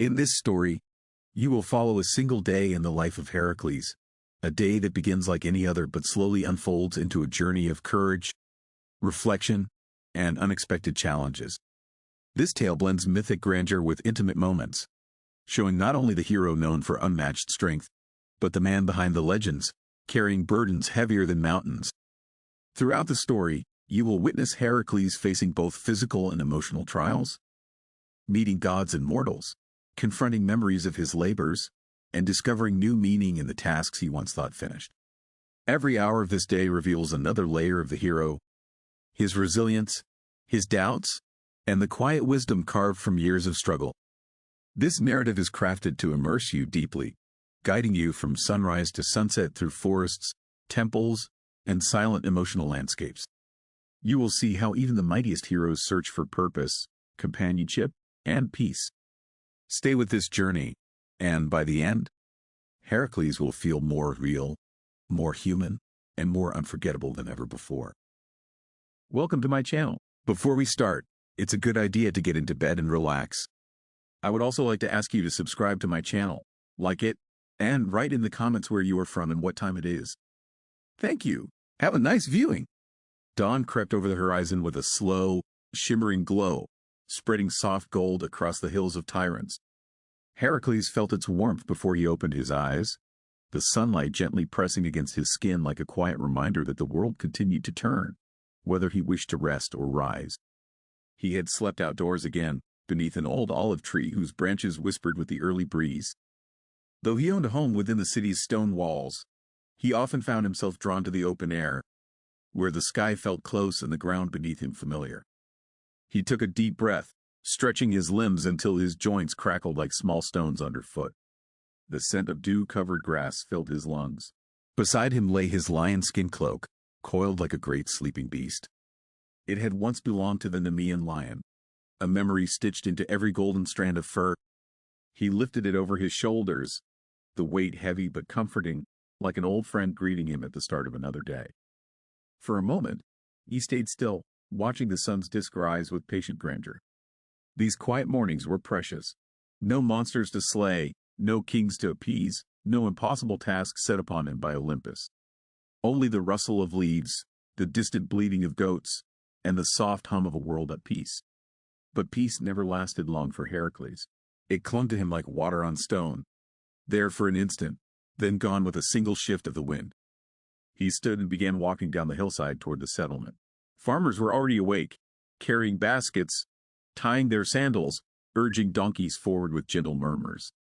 In this story, you will follow a single day in the life of Heracles, a day that begins like any other but slowly unfolds into a journey of courage, reflection, and unexpected challenges. This tale blends mythic grandeur with intimate moments, showing not only the hero known for unmatched strength, but the man behind the legends, carrying burdens heavier than mountains. Throughout the story, you will witness Heracles facing both physical and emotional trials, meeting gods and mortals, confronting memories of his labors, and discovering new meaning in the tasks he once thought finished. Every hour of this day reveals another layer of the hero, his resilience, his doubts, and the quiet wisdom carved from years of struggle. This narrative is crafted to immerse you deeply, guiding you from sunrise to sunset through forests, temples, and silent emotional landscapes. You will see how even the mightiest heroes search for purpose, companionship, and peace. Stay with this journey, and by the end, Heracles will feel more real, more human, and more unforgettable than ever before. Welcome to my channel. Before we start, it's a good idea to get into bed and relax. I would also like to ask you to subscribe to my channel, like it, and write in the comments where you are from and what time it is. Thank you. Have a nice viewing. Dawn crept over the horizon with a slow, shimmering glow, spreading soft gold across the hills of Tyrants. Heracles felt its warmth before he opened his eyes, the sunlight gently pressing against his skin like a quiet reminder that the world continued to turn, whether he wished to rest or rise. He had slept outdoors again, beneath an old olive tree whose branches whispered with the early breeze. Though he owned a home within the city's stone walls, he often found himself drawn to the open air, where the sky felt close and the ground beneath him familiar. He took a deep breath, stretching his limbs until his joints crackled like small stones underfoot. The scent of dew-covered grass filled his lungs. Beside him lay his lion-skin cloak, coiled like a great sleeping beast. It had once belonged to the Nemean lion, a memory stitched into every golden strand of fur. He lifted it over his shoulders, the weight heavy but comforting, like an old friend greeting him at the start of another day. For a moment, he stayed still, watching the sun's disk rise with patient grandeur. These quiet mornings were precious. No monsters to slay, no kings to appease, no impossible tasks set upon him by Olympus. Only the rustle of leaves, the distant bleating of goats, and the soft hum of a world at peace. But peace never lasted long for Heracles. It clung to him like water on stone, there for an instant, then gone with a single shift of the wind. He stood and began walking down the hillside toward the settlement. Farmers were already awake, carrying baskets, tying their sandals, urging donkeys forward with gentle murmurs.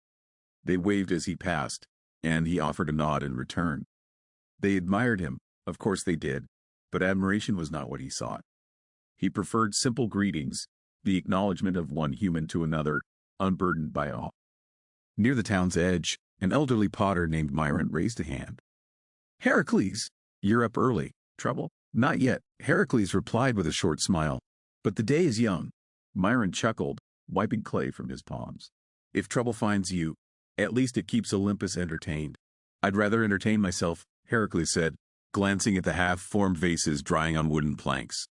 They waved as he passed, and he offered a nod in return. They admired him, of course they did, but admiration was not what he sought. He preferred simple greetings, the acknowledgement of one human to another, unburdened by awe. Near the town's edge, an elderly potter named Myron raised a hand. "Heracles, you're up early. Trouble?" "Not yet," Heracles replied with a short smile. "But the day is young." Myron chuckled, wiping clay from his palms. "If trouble finds you, at least it keeps Olympus entertained." "I'd rather entertain myself," Heracles said, glancing at the half-formed vases drying on wooden planks.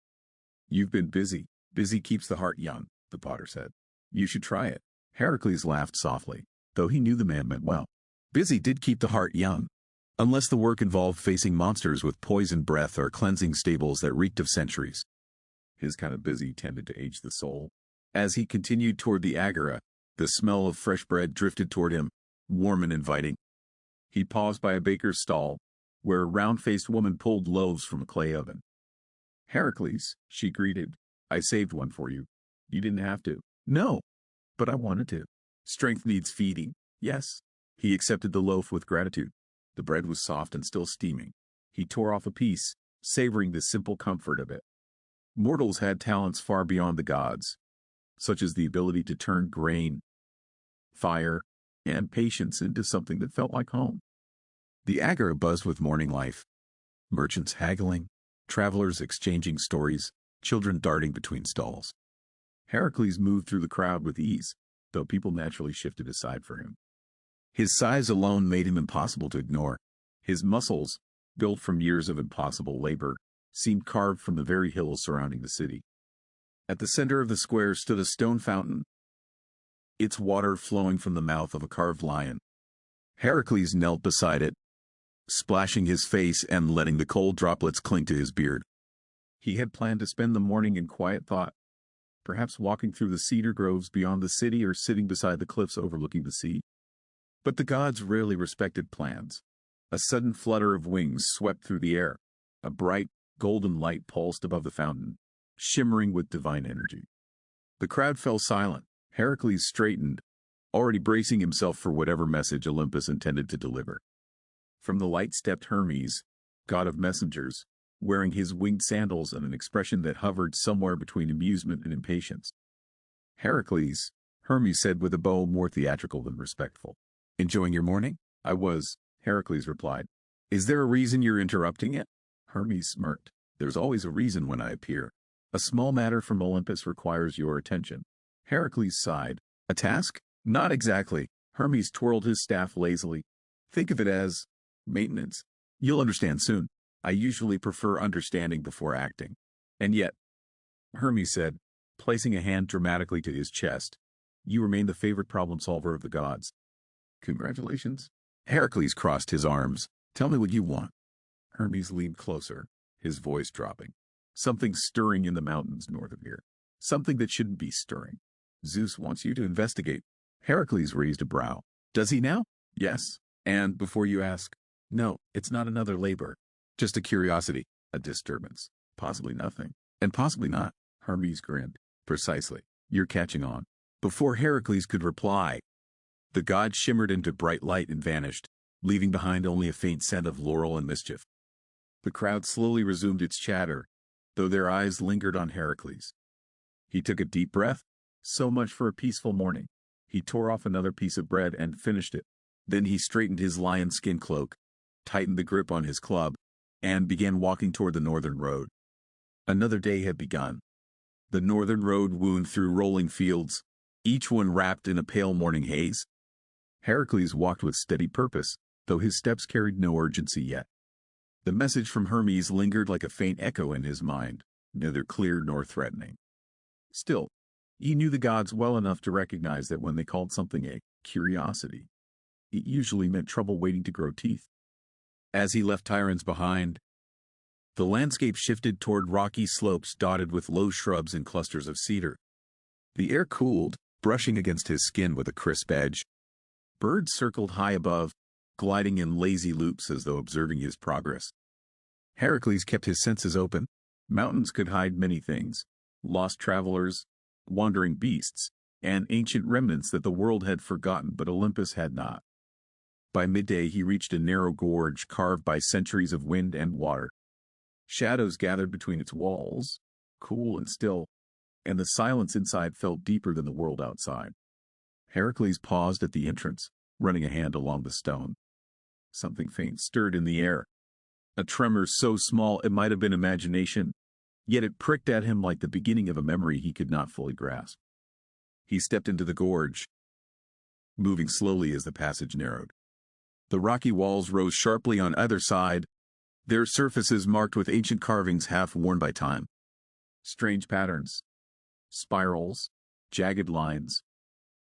"You've been busy. Busy keeps the heart young," the potter said. "You should try it." Heracles laughed softly, though he knew the man meant well. Busy did keep the heart young, unless the work involved facing monsters with poisoned breath or cleansing stables that reeked of centuries. His kind of busy tended to age the soul. As he continued toward the agora, the smell of fresh bread drifted toward him, warm and inviting. He paused by a baker's stall, where a round-faced woman pulled loaves from a clay oven. "Heracles," she greeted, "I saved one for you. You didn't have to." "No, but I wanted to. Strength needs feeding." "Yes." He accepted the loaf with gratitude. The bread was soft and still steaming. He tore off a piece, savoring the simple comfort of it. Mortals had talents far beyond the gods, such as the ability to turn grain, fire, and patience into something that felt like home. The agora buzzed with morning life. Merchants haggling, travelers exchanging stories, children darting between stalls. Heracles moved through the crowd with ease, though people naturally shifted aside for him. His size alone made him impossible to ignore. His muscles, built from years of impossible labor, seemed carved from the very hills surrounding the city. At the center of the square stood a stone fountain, its water flowing from the mouth of a carved lion. Heracles knelt beside it, splashing his face and letting the cold droplets cling to his beard. He had planned to spend the morning in quiet thought, perhaps walking through the cedar groves beyond the city or sitting beside the cliffs overlooking the sea. But the gods rarely respected plans. A sudden flutter of wings swept through the air. A bright, golden light pulsed above the fountain, shimmering with divine energy. The crowd fell silent. Heracles straightened, already bracing himself for whatever message Olympus intended to deliver. From the light stepped Hermes, god of messengers, wearing his winged sandals and an expression that hovered somewhere between amusement and impatience. Heracles, Hermes said with a bow more theatrical than respectful. Enjoying your morning? I was, Heracles replied. Is there a reason you're interrupting it? Hermes smirked. There's always a reason when I appear. A small matter from Olympus requires your attention. Heracles sighed. A task? Not exactly. Hermes twirled his staff lazily. Think of it as maintenance. You'll understand soon. I usually prefer understanding before acting. And yet, Hermes said, placing a hand dramatically to his chest, you remain the favorite problem solver of the gods. Congratulations. Heracles crossed his arms. Tell me what you want. Hermes leaned closer, his voice dropping. Something stirring in the mountains north of here. Something that shouldn't be stirring. Zeus wants you to investigate. Heracles raised a brow. Does he now? Yes. And before you ask, no, it's not another labor. Just a curiosity, a disturbance. Possibly nothing. And possibly not. Hermes grinned. Precisely. You're catching on. Before Heracles could reply, the god shimmered into bright light and vanished, leaving behind only a faint scent of laurel and mischief. The crowd slowly resumed its chatter, though their eyes lingered on Heracles. He took a deep breath. So much for a peaceful morning. He tore off another piece of bread and finished it. Then he straightened his lion skin cloak, tightened the grip on his club, and began walking toward the northern road. Another day had begun. The northern road wound through rolling fields, each one wrapped in a pale morning haze. Heracles walked with steady purpose, though his steps carried no urgency yet. The message from Hermes lingered like a faint echo in his mind, neither clear nor threatening. Still, he knew the gods well enough to recognize that when they called something a curiosity, it usually meant trouble waiting to grow teeth. As he left Tyrants behind, the landscape shifted toward rocky slopes dotted with low shrubs and clusters of cedar. The air cooled, brushing against his skin with a crisp edge. Birds circled high above, gliding in lazy loops as though observing his progress. Heracles kept his senses open. Mountains could hide many things: lost travelers, wandering beasts, and ancient remnants that the world had forgotten but Olympus had not. By midday he reached a narrow gorge carved by centuries of wind and water. Shadows gathered between its walls, cool and still, and the silence inside felt deeper than the world outside. Heracles paused at the entrance, running a hand along the stone. Something faint stirred in the air. A tremor so small it might have been imagination, yet it pricked at him like the beginning of a memory he could not fully grasp. He stepped into the gorge, moving slowly as the passage narrowed. The rocky walls rose sharply on either side, their surfaces marked with ancient carvings half worn by time. Strange patterns, spirals, jagged lines,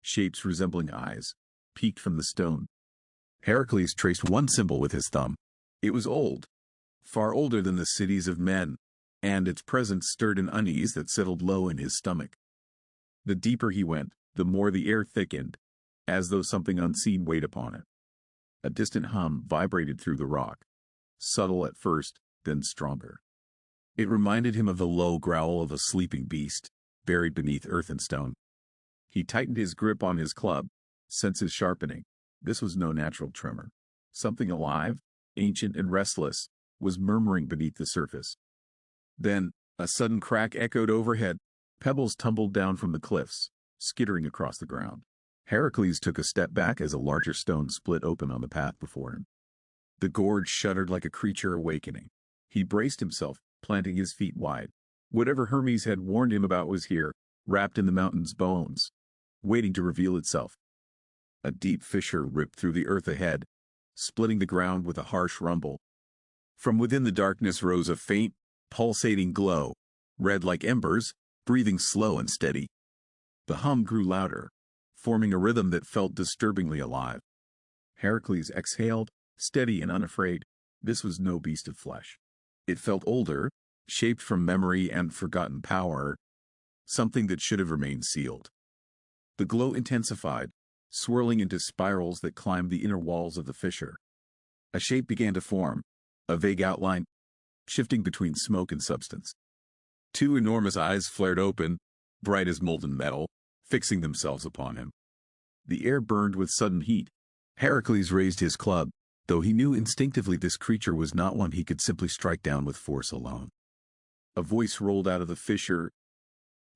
shapes resembling eyes, peeked from the stone. Heracles traced one symbol with his thumb. It was old, far older than the cities of men, and its presence stirred an unease that settled low in his stomach. The deeper he went, the more the air thickened, as though something unseen weighed upon it. A distant hum vibrated through the rock, subtle at first, then stronger. It reminded him of the low growl of a sleeping beast, buried beneath earth and stone. He tightened his grip on his club, senses sharpening. This was no natural tremor. Something alive, ancient and restless, was murmuring beneath the surface. Then, a sudden crack echoed overhead. Pebbles tumbled down from the cliffs, skittering across the ground. Heracles took a step back as a larger stone split open on the path before him. The gorge shuddered like a creature awakening. He braced himself, planting his feet wide. Whatever Hermes had warned him about was here, wrapped in the mountain's bones, waiting to reveal itself. A deep fissure ripped through the earth ahead, splitting the ground with a harsh rumble. From within the darkness rose a faint, pulsating glow, red like embers, breathing slow and steady. The hum grew louder, forming a rhythm that felt disturbingly alive. Heracles exhaled, steady and unafraid. This was no beast of flesh. It felt older, shaped from memory and forgotten power, something that should have remained sealed. The glow intensified, swirling into spirals that climbed the inner walls of the fissure. A shape began to form, a vague outline, shifting between smoke and substance. Two enormous eyes flared open, bright as molten metal, fixing themselves upon him. The air burned with sudden heat. Heracles raised his club, though he knew instinctively this creature was not one he could simply strike down with force alone. A voice rolled out of the fissure,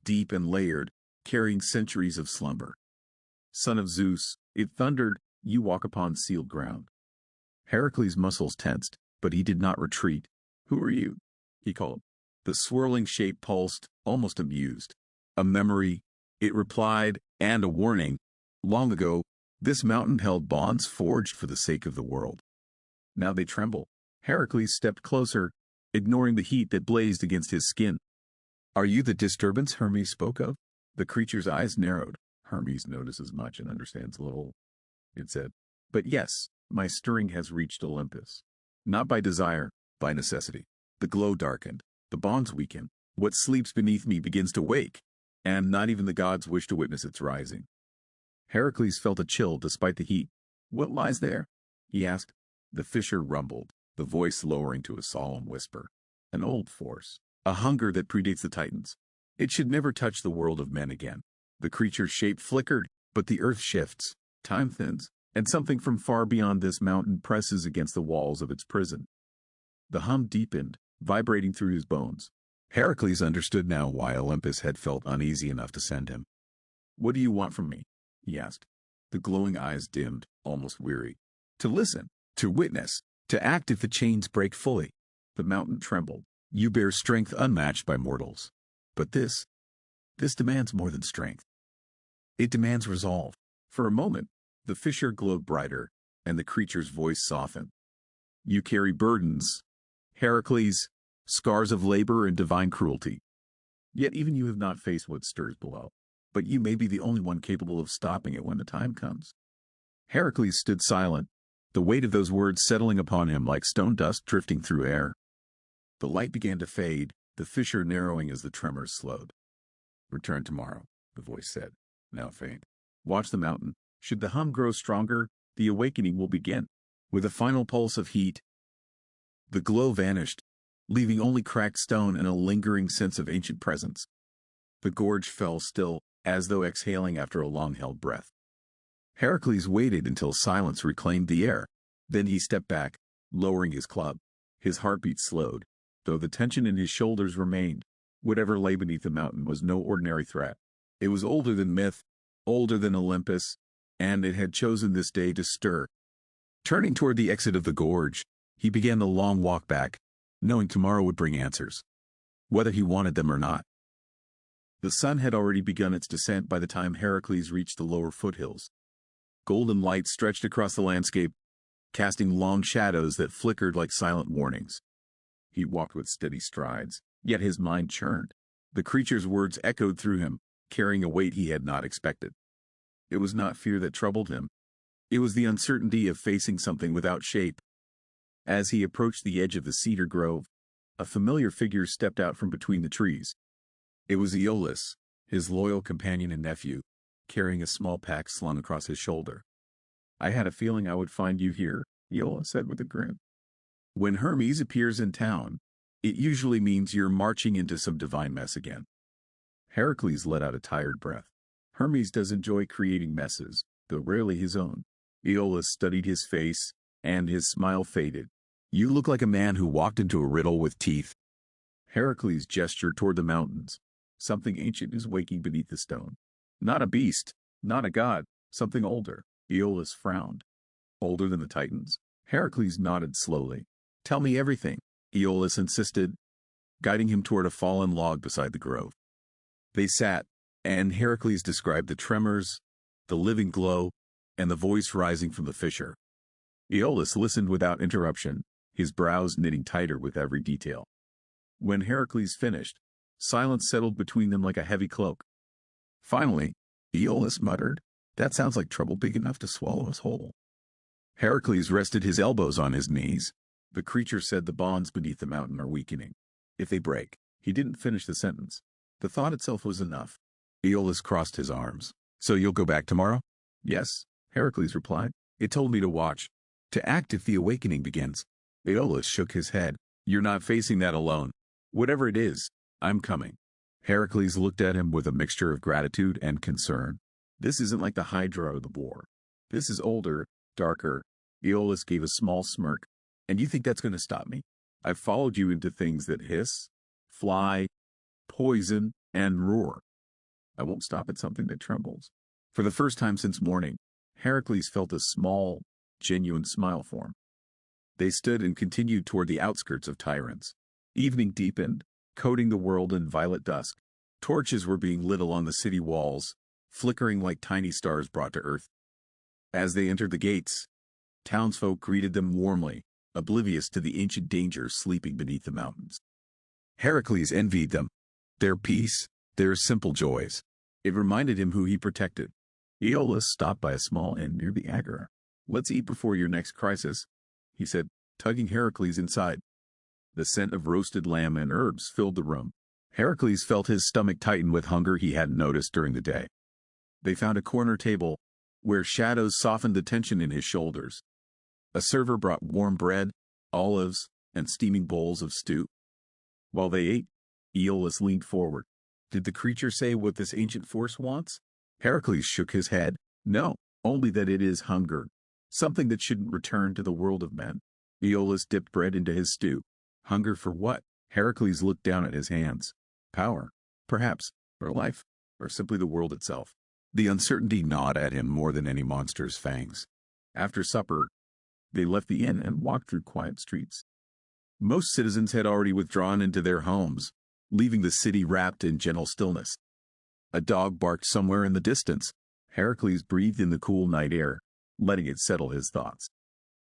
deep and layered, carrying centuries of slumber. "Son of Zeus," it thundered, "you walk upon sealed ground." Heracles' muscles tensed, but he did not retreat. "Who are you?" he called. The swirling shape pulsed, almost amused. "A memory," it replied, "and a warning. Long ago, this mountain held bonds forged for the sake of the world. Now they tremble." Heracles stepped closer, ignoring the heat that blazed against his skin. "Are you the disturbance Hermes spoke of?" The creature's eyes narrowed. "Hermes notices much and understands little," it said. "But yes, my stirring has reached Olympus. Not by desire, by necessity." The glow darkened. The bonds weaken. What sleeps beneath me begins to wake, and not even the gods wish to witness its rising. Heracles felt a chill despite the heat. "What lies there?" he asked. The fissure rumbled, the voice lowering to a solemn whisper. "An old force, a hunger that predates the Titans. It should never touch the world of men again." The creature's shape flickered, but the earth shifts, time thins, and something from far beyond this mountain presses against the walls of its prison. The hum deepened, vibrating through his bones. Heracles understood now why Olympus had felt uneasy enough to send him. "What do you want from me?" he asked. The glowing eyes dimmed, almost weary. "To listen, to witness, to act if the chains break fully." The mountain trembled. "You bear strength unmatched by mortals. But this demands more than strength. It demands resolve." For a moment, the fissure glowed brighter, and the creature's voice softened. "You carry burdens, Heracles, scars of labor and divine cruelty. Yet even you have not faced what stirs below. But you may be the only one capable of stopping it when the time comes." Heracles stood silent, the weight of those words settling upon him like stone dust drifting through air. The light began to fade, the fissure narrowing as the tremors slowed. "Return tomorrow," the voice said, now faint. "Watch the mountain. Should the hum grow stronger, the awakening will begin." With a final pulse of heat, the glow vanished, leaving only cracked stone and a lingering sense of ancient presence. The gorge fell still, as though exhaling after a long-held breath. Heracles waited until silence reclaimed the air. Then he stepped back, lowering his club. His heartbeat slowed, though the tension in his shoulders remained. Whatever lay beneath the mountain was no ordinary threat. It was older than myth, older than Olympus, and it had chosen this day to stir. Turning toward the exit of the gorge, he began the long walk back, knowing tomorrow would bring answers, whether he wanted them or not. The sun had already begun its descent by the time Heracles reached the lower foothills. Golden light stretched across the landscape, casting long shadows that flickered like silent warnings. He walked with steady strides, yet his mind churned. The creature's words echoed through him, carrying a weight he had not expected. It was not fear that troubled him. It was the uncertainty of facing something without shape. As he approached the edge of the cedar grove, a familiar figure stepped out from between the trees. It was Aeolus, his loyal companion and nephew, carrying a small pack slung across his shoulder. "I had a feeling I would find you here," Aeolus said with a grin. "When Hermes appears in town, it usually means you're marching into some divine mess again." Heracles let out a tired breath. Hermes does enjoy creating messes, though rarely his own. Aeolus studied his face, and his smile faded. "You look like a man who walked into a riddle with teeth." Heracles gestured toward the mountains. "Something ancient is waking beneath the stone. Not a beast, not a god, something older." Aeolus frowned. "Older than the Titans?" Heracles nodded slowly. "Tell me everything," Aeolus insisted, guiding him toward a fallen log beside the grove. They sat, and Heracles described the tremors, the living glow, and the voice rising from the fissure. Aeolus listened without interruption, his brows knitting tighter with every detail. When Heracles finished, silence settled between them like a heavy cloak. Finally, Aeolus muttered, That sounds like trouble big enough to swallow us whole. Heracles rested his elbows on his knees. The creature said the bonds beneath the mountain are weakening. If they break, he didn't finish the sentence. The thought itself was enough. Aeolus crossed his arms. So you'll go back tomorrow? Yes, Heracles replied. It told me to watch, to act if the awakening begins. Aeolus shook his head. You're not facing that alone. Whatever it is, I'm coming. Heracles looked at him with a mixture of gratitude and concern. This isn't like the Hydra or the boar. This is older, darker. Aeolus gave a small smirk. And you think that's going to stop me? I've followed you into things that hiss, fly, poison, and roar. I won't stop at something that trembles. For the first time since morning, Heracles felt a small, genuine smile form. They stood and continued toward the outskirts of Tyrants. Evening deepened, coating the world in violet dusk. Torches were being lit along the city walls, flickering like tiny stars brought to earth. As they entered the gates, townsfolk greeted them warmly, oblivious to the ancient dangers sleeping beneath the mountains. Heracles envied them. Their peace, their simple joys. It reminded him who he protected. Aeolus stopped by a small inn near the agora. Let's eat before your next crisis, he said, tugging Heracles inside. The scent of roasted lamb and herbs filled the room. Heracles felt his stomach tighten with hunger he hadn't noticed during the day. They found a corner table, where shadows softened the tension in his shoulders. A server brought warm bread, olives, and steaming bowls of stew. While they ate, Aeolus leaned forward. Did the creature say what this ancient force wants? Heracles shook his head. No, only that it is hunger. Something that shouldn't return to the world of men. Aeolus dipped bread into his stew. Hunger for what? Heracles looked down at his hands. Power, perhaps, or life, or simply the world itself. The uncertainty gnawed at him more than any monster's fangs. After supper, they left the inn and walked through quiet streets. Most citizens had already withdrawn into their homes, leaving the city wrapped in gentle stillness. A dog barked somewhere in the distance. Heracles breathed in the cool night air, letting it settle his thoughts.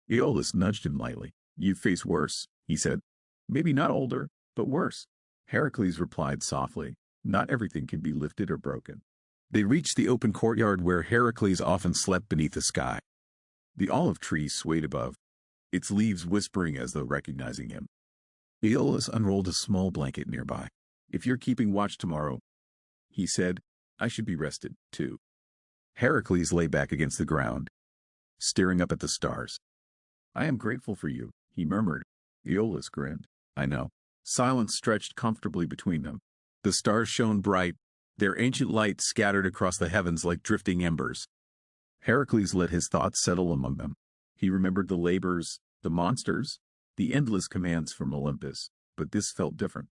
Aeolus nudged him lightly. You face worse, he said. Maybe not older, but worse. Heracles replied softly. Not everything can be lifted or broken. They reached the open courtyard where Heracles often slept beneath the sky. The olive tree swayed above, its leaves whispering as though recognizing him. Aeolus unrolled a small blanket nearby. If you're keeping watch tomorrow, he said, I should be rested, too. Heracles lay back against the ground, staring up at the stars. I am grateful for you, he murmured. Aeolus grinned. I know. Silence stretched comfortably between them. The stars shone bright, their ancient light scattered across the heavens like drifting embers. Heracles let his thoughts settle among them. He remembered the labors, the monsters, the endless commands from Olympus, but this felt different.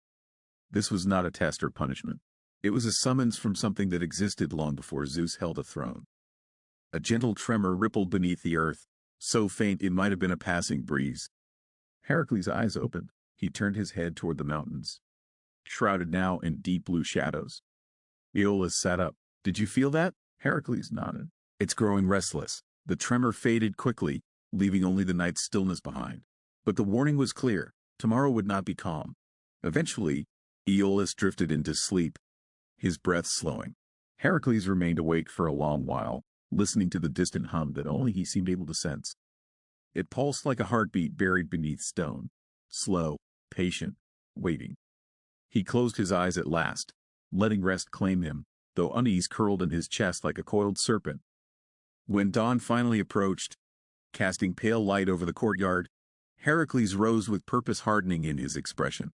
This was not a test or punishment. It was a summons from something that existed long before Zeus held a throne. A gentle tremor rippled beneath the earth, so faint it might have been a passing breeze. Heracles' eyes opened. He turned his head toward the mountains, shrouded now in deep blue shadows. Aeolus sat up. Did you feel that? Heracles nodded. It's growing restless. The tremor faded quickly, leaving only the night's stillness behind. But the warning was clear. Tomorrow would not be calm. Eventually, Aeolus drifted into sleep, his breath slowing. Heracles remained awake for a long while, listening to the distant hum that only he seemed able to sense. It pulsed like a heartbeat buried beneath stone, slow, patient, waiting. He closed his eyes at last, letting rest claim him, though unease curled in his chest like a coiled serpent. When dawn finally approached, casting pale light over the courtyard, Heracles rose with purpose hardening in his expression.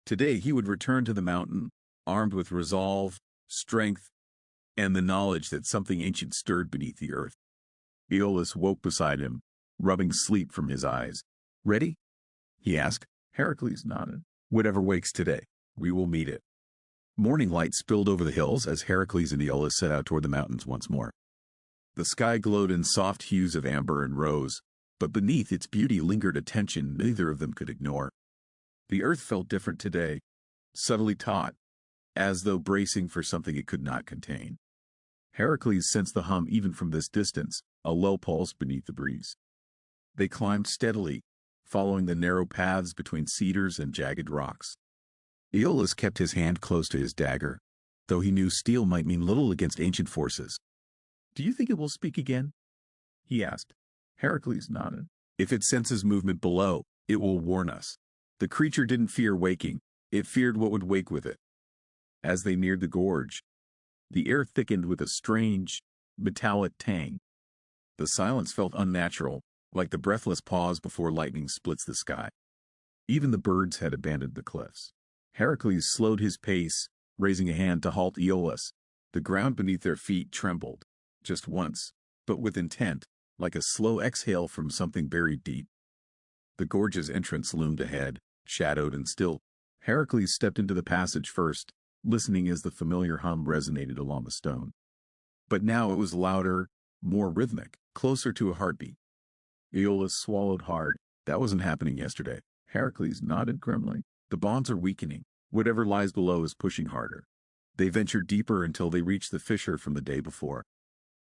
Today he would return to the mountain, armed with resolve, strength, and the knowledge that something ancient stirred beneath the earth. Aeolus woke beside him, rubbing sleep from his eyes. Ready? He asked. Heracles nodded. Whatever wakes today, we will meet it. Morning light spilled over the hills as Heracles and Aeolus set out toward the mountains once more. The sky glowed in soft hues of amber and rose, but beneath its beauty lingered a tension neither of them could ignore. The earth felt different today, subtly taut, as though bracing for something it could not contain. Heracles sensed the hum even from this distance, a low pulse beneath the breeze. They climbed steadily, following the narrow paths between cedars and jagged rocks. Aeolus kept his hand close to his dagger, though he knew steel might mean little against ancient forces. Do you think it will speak again? He asked. Heracles nodded. If it senses movement below, it will warn us. The creature didn't fear waking, it feared what would wake with it. As they neared the gorge, the air thickened with a strange, metallic tang. The silence felt unnatural, like the breathless pause before lightning splits the sky. Even the birds had abandoned the cliffs. Heracles slowed his pace, raising a hand to halt Aeolus. The ground beneath their feet trembled, just once, but with intent, like a slow exhale from something buried deep. The gorge's entrance loomed ahead, shadowed and still. Heracles stepped into the passage first, listening as the familiar hum resonated along the stone. But now it was louder, more rhythmic, closer to a heartbeat. Aeolus swallowed hard. That wasn't happening yesterday. Heracles nodded grimly. The bonds are weakening. Whatever lies below is pushing harder. They ventured deeper until they reached the fissure from the day before.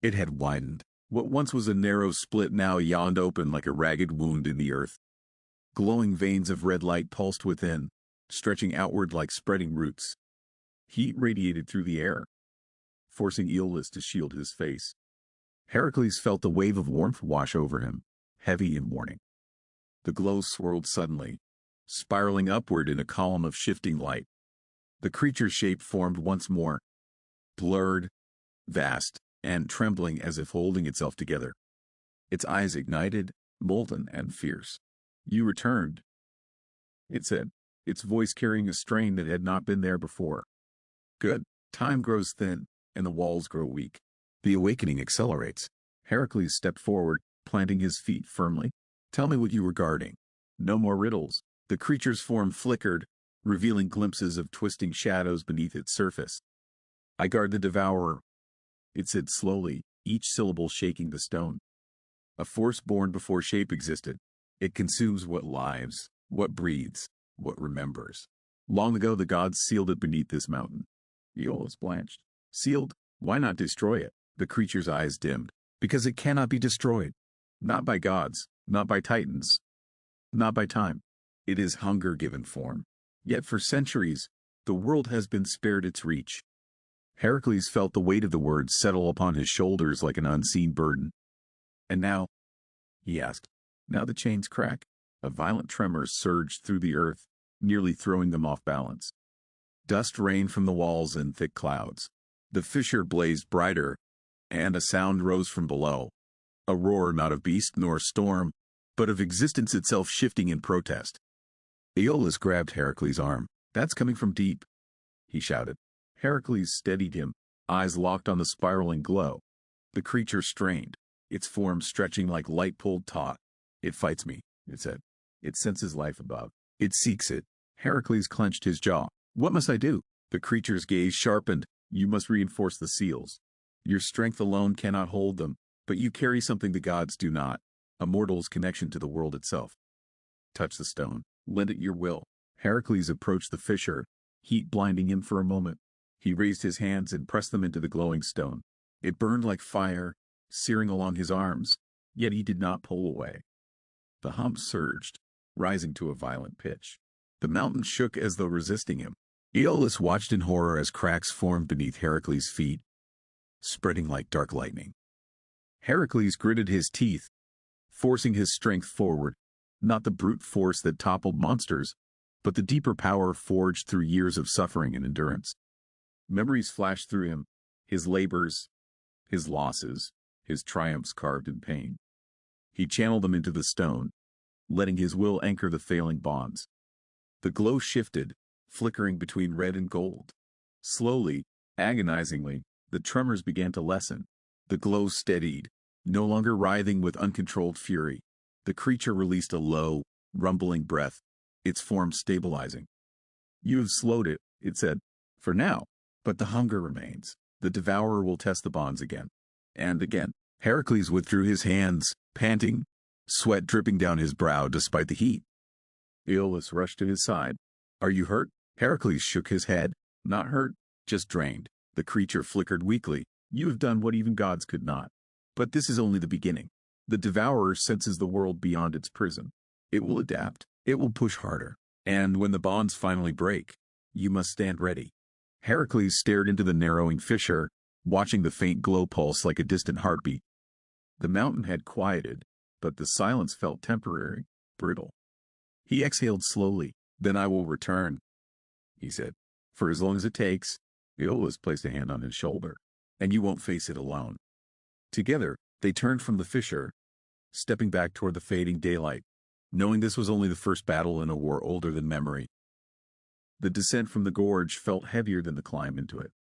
It had widened. What once was a narrow split now yawned open like a ragged wound in the earth. Glowing veins of red light pulsed within, stretching outward like spreading roots. Heat radiated through the air, forcing Aeolus to shield his face. Heracles felt the wave of warmth wash over him, heavy and warning. The glow swirled suddenly, spiraling upward in a column of shifting light. The creature's shape formed once more, blurred, vast, and trembling as if holding itself together. Its eyes ignited, molten and fierce. You returned, it said, its voice carrying a strain that had not been there before. Good. Time grows thin, and the walls grow weak. The awakening accelerates. Heracles stepped forward, planting his feet firmly. Tell me what you were guarding. No more riddles. The creature's form flickered, revealing glimpses of twisting shadows beneath its surface. I guard the devourer, it said slowly, each syllable shaking the stone. A force born before shape existed. It consumes what lives, what breathes, what remembers. Long ago the gods sealed it beneath this mountain. Aeolus blanched. Sealed? Why not destroy it? The creature's eyes dimmed. Because it cannot be destroyed. Not by gods, not by titans, not by time. It is hunger given form. Yet for centuries, the world has been spared its reach. Heracles felt the weight of the words settle upon his shoulders like an unseen burden. And now, he asked, now the chains crack. A violent tremor surged through the earth, nearly throwing them off balance. Dust rained from the walls in thick clouds. The fissure blazed brighter, and a sound rose from below. A roar not of beast nor storm, but of existence itself shifting in protest. Aeolus grabbed Heracles' arm. That's coming from deep, he shouted. Heracles steadied him, eyes locked on the spiraling glow. The creature strained, its form stretching like light pulled taut. It fights me, it said. It senses life above. It seeks it. Heracles clenched his jaw. What must I do? The creature's gaze sharpened. You must reinforce the seals. Your strength alone cannot hold them, but you carry something the gods do not, a mortal's connection to the world itself. Touch the stone. Lend it your will. Heracles approached the fissure, heat blinding him for a moment. He raised his hands and pressed them into the glowing stone. It burned like fire, searing along his arms, yet he did not pull away. The hum surged, rising to a violent pitch. The mountain shook as though resisting him. Aeolus watched in horror as cracks formed beneath Heracles' feet, spreading like dark lightning. Heracles gritted his teeth, forcing his strength forward, not the brute force that toppled monsters, but the deeper power forged through years of suffering and endurance. Memories flashed through him, his labors, his losses, his triumphs carved in pain. He channeled them into the stone, letting his will anchor the failing bonds. The glow shifted, flickering between red and gold. Slowly, agonizingly, the tremors began to lessen. The glow steadied, no longer writhing with uncontrolled fury. The creature released a low, rumbling breath, its form stabilizing. You have slowed it, it said, for now, but the hunger remains. The devourer will test the bonds again. And again. Heracles withdrew his hands, panting, sweat dripping down his brow despite the heat. Aeolus rushed to his side. Are you hurt? Heracles shook his head. Not hurt, just drained. The creature flickered weakly. You have done what even gods could not. But this is only the beginning. The devourer senses the world beyond its prison. It will adapt. It will push harder. And when the bonds finally break, you must stand ready. Heracles stared into the narrowing fissure, watching the faint glow pulse like a distant heartbeat. The mountain had quieted, but the silence felt temporary, brittle. He exhaled slowly. Then I will return, he said. For as long as it takes. Aeolus placed a hand on his shoulder. And you won't face it alone. Together, they turned from the fissure, stepping back toward the fading daylight, knowing this was only the first battle in a war older than memory. The descent from the gorge felt heavier than the climb into it.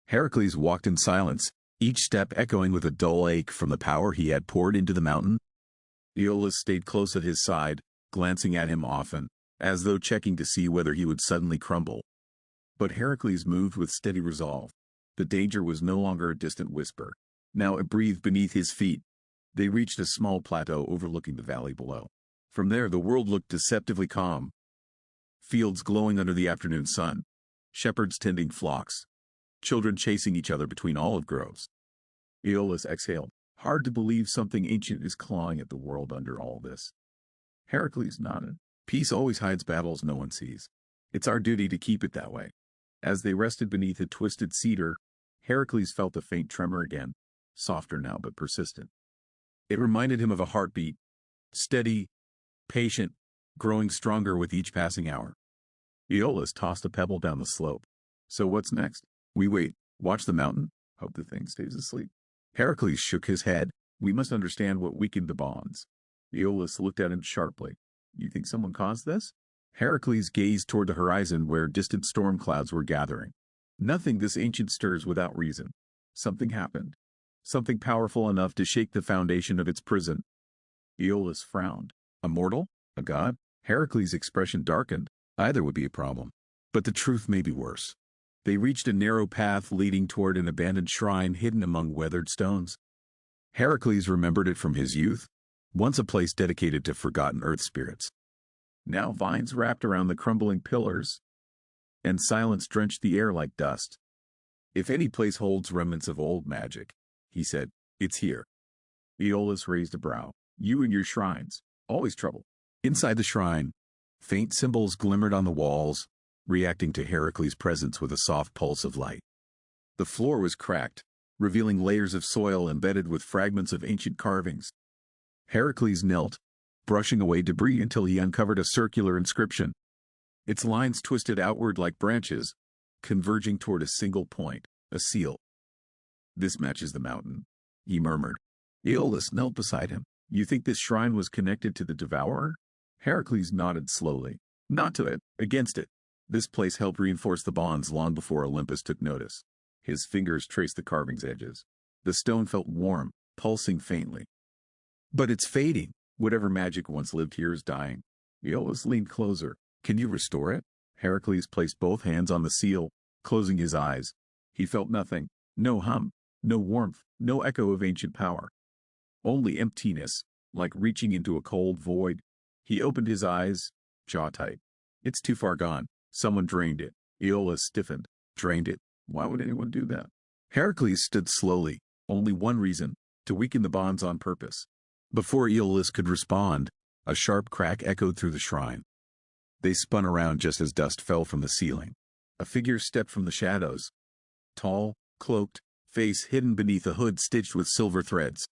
Heracles walked in silence, each step echoing with a dull ache from the power he had poured into the mountain. Aeolus stayed close at his side, glancing at him often, as though checking to see whether he would suddenly crumble. But Heracles moved with steady resolve. The danger was no longer a distant whisper. Now it breathed beneath his feet. They reached a small plateau overlooking the valley below. From there the world looked deceptively calm. Fields glowing under the afternoon sun. Shepherds tending flocks. Children chasing each other between olive groves. Aeolus exhaled. Hard to believe something ancient is clawing at the world under all this. Heracles nodded. Peace always hides battles no one sees. It's our duty to keep it that way. As they rested beneath a twisted cedar, Heracles felt a faint tremor again, softer now but persistent. It reminded him of a heartbeat, steady, patient, growing stronger with each passing hour. Aeolus tossed a pebble down the slope. So what's next? We wait, watch the mountain, hope the thing stays asleep. Heracles shook his head. We must understand what weakened the bonds. Aeolus looked at him sharply. You think someone caused this? Heracles gazed toward the horizon where distant storm clouds were gathering. Nothing this ancient stirs without reason. Something happened. Something powerful enough to shake the foundation of its prison. Aeolus frowned. A mortal? A god? Heracles' expression darkened. Either would be a problem. But the truth may be worse. They reached a narrow path leading toward an abandoned shrine hidden among weathered stones. Heracles remembered it from his youth, once a place dedicated to forgotten earth spirits. Now vines wrapped around the crumbling pillars, and silence drenched the air like dust. If any place holds remnants of old magic, he said, it's here. Aeolus raised a brow. You and your shrines, always trouble. Inside the shrine, faint symbols glimmered on the walls, reacting to Heracles' presence with a soft pulse of light. The floor was cracked, revealing layers of soil embedded with fragments of ancient carvings. Heracles knelt, brushing away debris until he uncovered a circular inscription. Its lines twisted outward like branches, converging toward a single point, a seal. This matches the mountain, he murmured. Aeolus knelt beside him. You think this shrine was connected to the devourer? Heracles nodded slowly. Not to it, against it. This place helped reinforce the bonds long before Olympus took notice. His fingers traced the carving's edges. The stone felt warm, pulsing faintly. But it's fading. Whatever magic once lived here is dying. Aeolus leaned closer. Can you restore it? Heracles placed both hands on the seal, closing his eyes. He felt nothing. No hum, no warmth, no echo of ancient power. Only emptiness, like reaching into a cold void. He opened his eyes, jaw tight. It's too far gone. Someone drained it. Aeolus stiffened. Drained it? Why would anyone do that? Heracles stood slowly. Only one reason, to weaken the bonds on purpose. Before Aeolus could respond, a sharp crack echoed through the shrine. They spun around just as dust fell from the ceiling. A figure stepped from the shadows. Tall, cloaked, face hidden beneath a hood stitched with silver threads.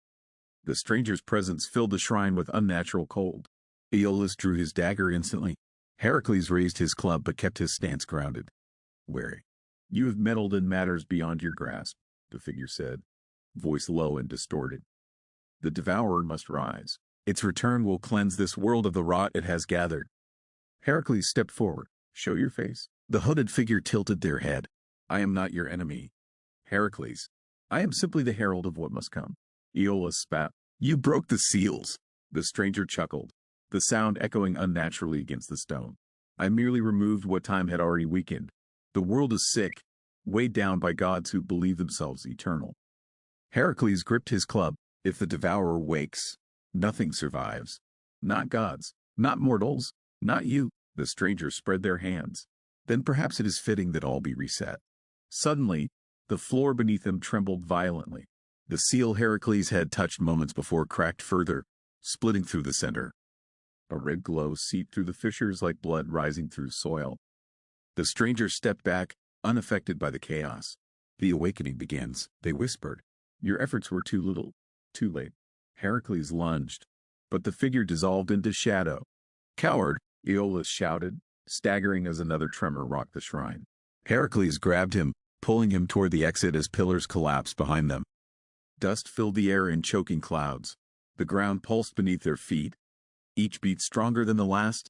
The stranger's presence filled the shrine with unnatural cold. Aeolus drew his dagger instantly. Heracles raised his club but kept his stance grounded. Wary. You have meddled in matters beyond your grasp, the figure said, voice low and distorted. The devourer must rise. Its return will cleanse this world of the rot it has gathered. Heracles stepped forward. Show your face. The hooded figure tilted their head. I am not your enemy, Heracles. I am simply the herald of what must come. Aeolus spat. You broke the seals. The stranger chuckled, the sound echoing unnaturally against the stone. I merely removed what time had already weakened. The world is sick, weighed down by gods who believe themselves eternal. Heracles gripped his club. If the devourer wakes, nothing survives. Not gods, not mortals, not you. The stranger spread their hands. Then perhaps it is fitting that all be reset. Suddenly, the floor beneath them trembled violently. The seal Heracles had touched moments before cracked further, splitting through the center. A red glow seeped through the fissures like blood rising through soil. The stranger stepped back, unaffected by the chaos. The awakening begins, they whispered. Your efforts were too little, too late. Heracles lunged, but the figure dissolved into shadow. Coward, Aeolus shouted, staggering as another tremor rocked the shrine. Heracles grabbed him, pulling him toward the exit as pillars collapsed behind them. Dust filled the air in choking clouds. The ground pulsed beneath their feet, each beat stronger than the last.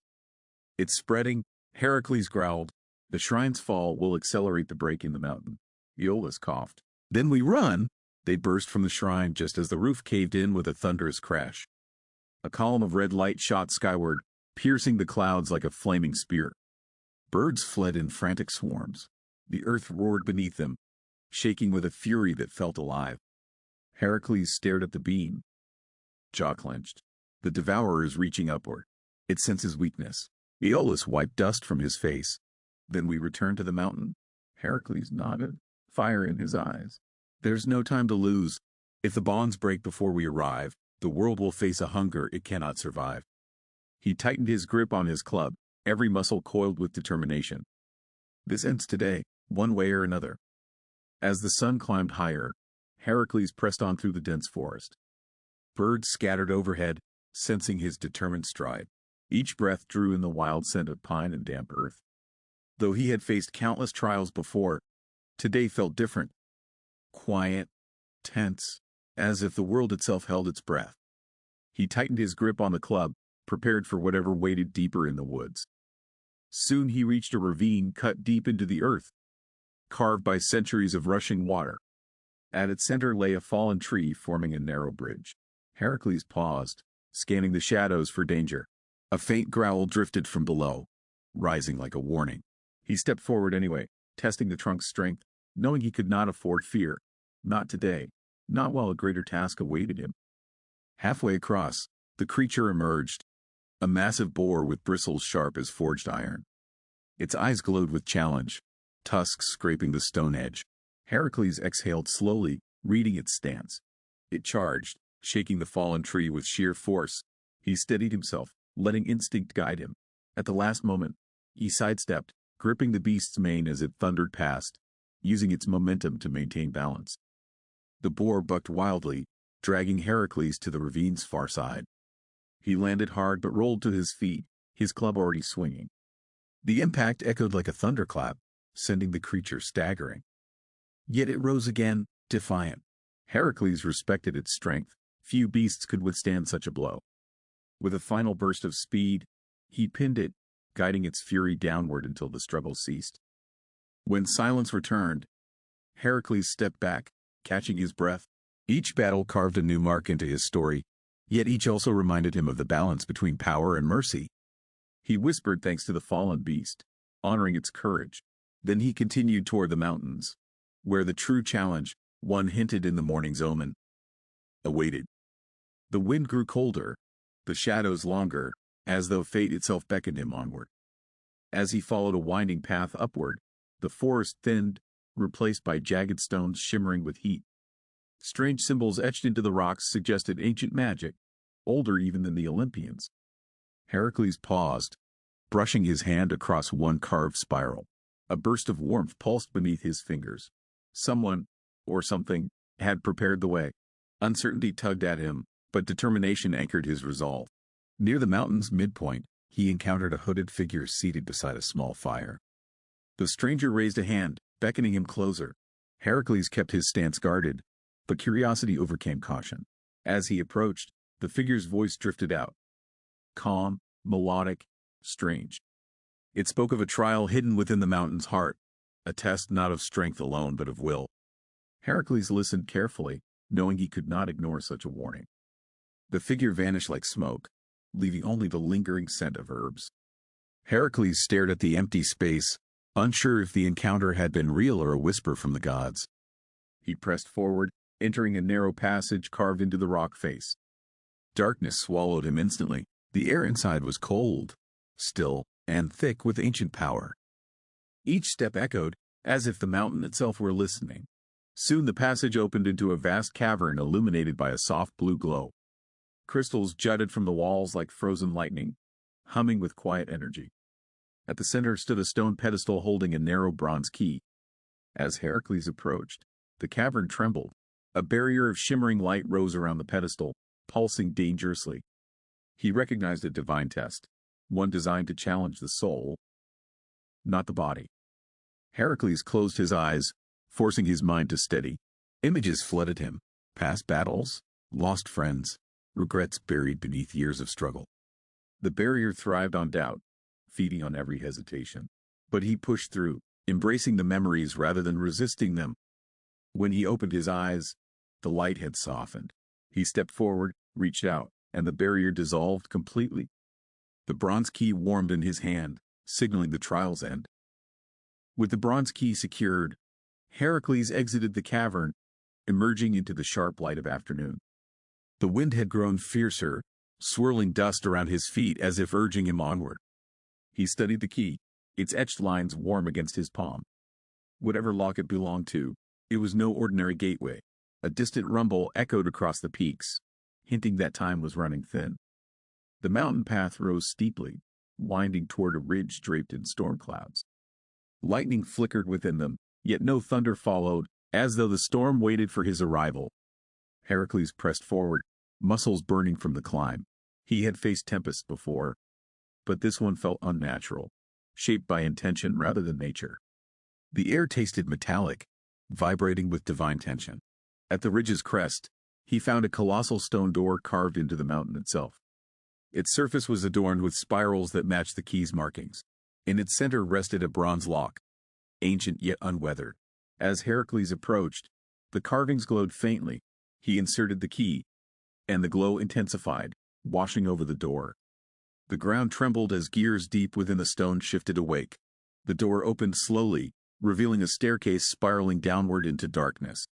It's spreading, Heracles growled. The shrine's fall will accelerate the break in the mountain. Aeolus coughed. Then we run! They burst from the shrine just as the roof caved in with a thunderous crash. A column of red light shot skyward, piercing the clouds like a flaming spear. Birds fled in frantic swarms. The earth roared beneath them, shaking with a fury that felt alive. Heracles stared at the beam. Jaw clenched. The devourer is reaching upward. It senses weakness. Aeolus wiped dust from his face. Then we return to the mountain. Heracles nodded, fire in his eyes. There's no time to lose. If the bonds break before we arrive, the world will face a hunger it cannot survive. He tightened his grip on his club, every muscle coiled with determination. This ends today, one way or another. As the sun climbed higher, Heracles pressed on through the dense forest. Birds scattered overhead, sensing his determined stride. Each breath drew in the wild scent of pine and damp earth. Though he had faced countless trials before, today felt different. Quiet, tense, as if the world itself held its breath. He tightened his grip on the club, prepared for whatever waited deeper in the woods. Soon he reached a ravine cut deep into the earth, carved by centuries of rushing water. At its center lay a fallen tree forming a narrow bridge. Heracles paused, scanning the shadows for danger. A faint growl drifted from below, rising like a warning. He stepped forward anyway, testing the trunk's strength, knowing he could not afford fear. Not today, not while a greater task awaited him. Halfway across, the creature emerged, a massive boar with bristles sharp as forged iron. Its eyes glowed with challenge, tusks scraping the stone edge. Heracles exhaled slowly, reading its stance. It charged, shaking the fallen tree with sheer force. He steadied himself, letting instinct guide him. At the last moment, he sidestepped, gripping the beast's mane as it thundered past, using its momentum to maintain balance. The boar bucked wildly, dragging Heracles to the ravine's far side. He landed hard but rolled to his feet, his club already swinging. The impact echoed like a thunderclap, sending the creature staggering. Yet it rose again, defiant. Heracles respected its strength. Few beasts could withstand such a blow. With a final burst of speed, he pinned it, guiding its fury downward until the struggle ceased. When silence returned, Heracles stepped back, catching his breath. Each battle carved a new mark into his story, yet each also reminded him of the balance between power and mercy. He whispered thanks to the fallen beast, honoring its courage. Then he continued toward the mountains, where the true challenge, one hinted in the morning's omen, awaited. The wind grew colder, the shadows longer, as though fate itself beckoned him onward. As he followed a winding path upward, the forest thinned, replaced by jagged stones shimmering with heat. Strange symbols etched into the rocks suggested ancient magic, older even than the Olympians. Heracles paused, brushing his hand across one carved spiral. A burst of warmth pulsed beneath his fingers. Someone, or something, had prepared the way. Uncertainty tugged at him, but determination anchored his resolve. Near the mountain's midpoint, he encountered a hooded figure seated beside a small fire. The stranger raised a hand, beckoning him closer. Heracles kept his stance guarded, but curiosity overcame caution. As he approached, the figure's voice drifted out. Calm, melodic, strange. It spoke of a trial hidden within the mountain's heart, a test not of strength alone but of will. Heracles listened carefully, knowing he could not ignore such a warning. The figure vanished like smoke, leaving only the lingering scent of herbs. Heracles stared at the empty space, unsure if the encounter had been real or a whisper from the gods. He pressed forward, entering a narrow passage carved into the rock face. Darkness swallowed him instantly. The air inside was cold, still, and thick with ancient power. Each step echoed, as if the mountain itself were listening. Soon the passage opened into a vast cavern illuminated by a soft blue glow. Crystals jutted from the walls like frozen lightning, humming with quiet energy. At the center stood a stone pedestal holding a narrow bronze key. As Heracles approached, the cavern trembled. A barrier of shimmering light rose around the pedestal, pulsing dangerously. He recognized a divine test, one designed to challenge the soul, not the body. Heracles closed his eyes, forcing his mind to steady. Images flooded him, past battles, lost friends, regrets buried beneath years of struggle. The barrier thrived on doubt, feeding on every hesitation. But he pushed through, embracing the memories rather than resisting them. When he opened his eyes, the light had softened. He stepped forward, reached out, and the barrier dissolved completely. The bronze key warmed in his hand, signaling the trial's end. With the bronze key secured, Heracles exited the cavern, emerging into the sharp light of afternoon. The wind had grown fiercer, swirling dust around his feet as if urging him onward. He studied the key, its etched lines warm against his palm. Whatever lock it belonged to, it was no ordinary gateway. A distant rumble echoed across the peaks, hinting that time was running thin. The mountain path rose steeply, winding toward a ridge draped in storm clouds. Lightning flickered within them, yet no thunder followed, as though the storm waited for his arrival. Heracles pressed forward, muscles burning from the climb. He had faced tempests before, but this one felt unnatural, shaped by intention rather than nature. The air tasted metallic, vibrating with divine tension. At the ridge's crest, he found a colossal stone door carved into the mountain itself. Its surface was adorned with spirals that matched the key's markings. In its center rested a bronze lock, ancient yet unweathered. As Heracles approached, the carvings glowed faintly. He inserted the key, and the glow intensified, washing over the door. The ground trembled as gears deep within the stone shifted awake. The door opened slowly, revealing a staircase spiraling downward into darkness.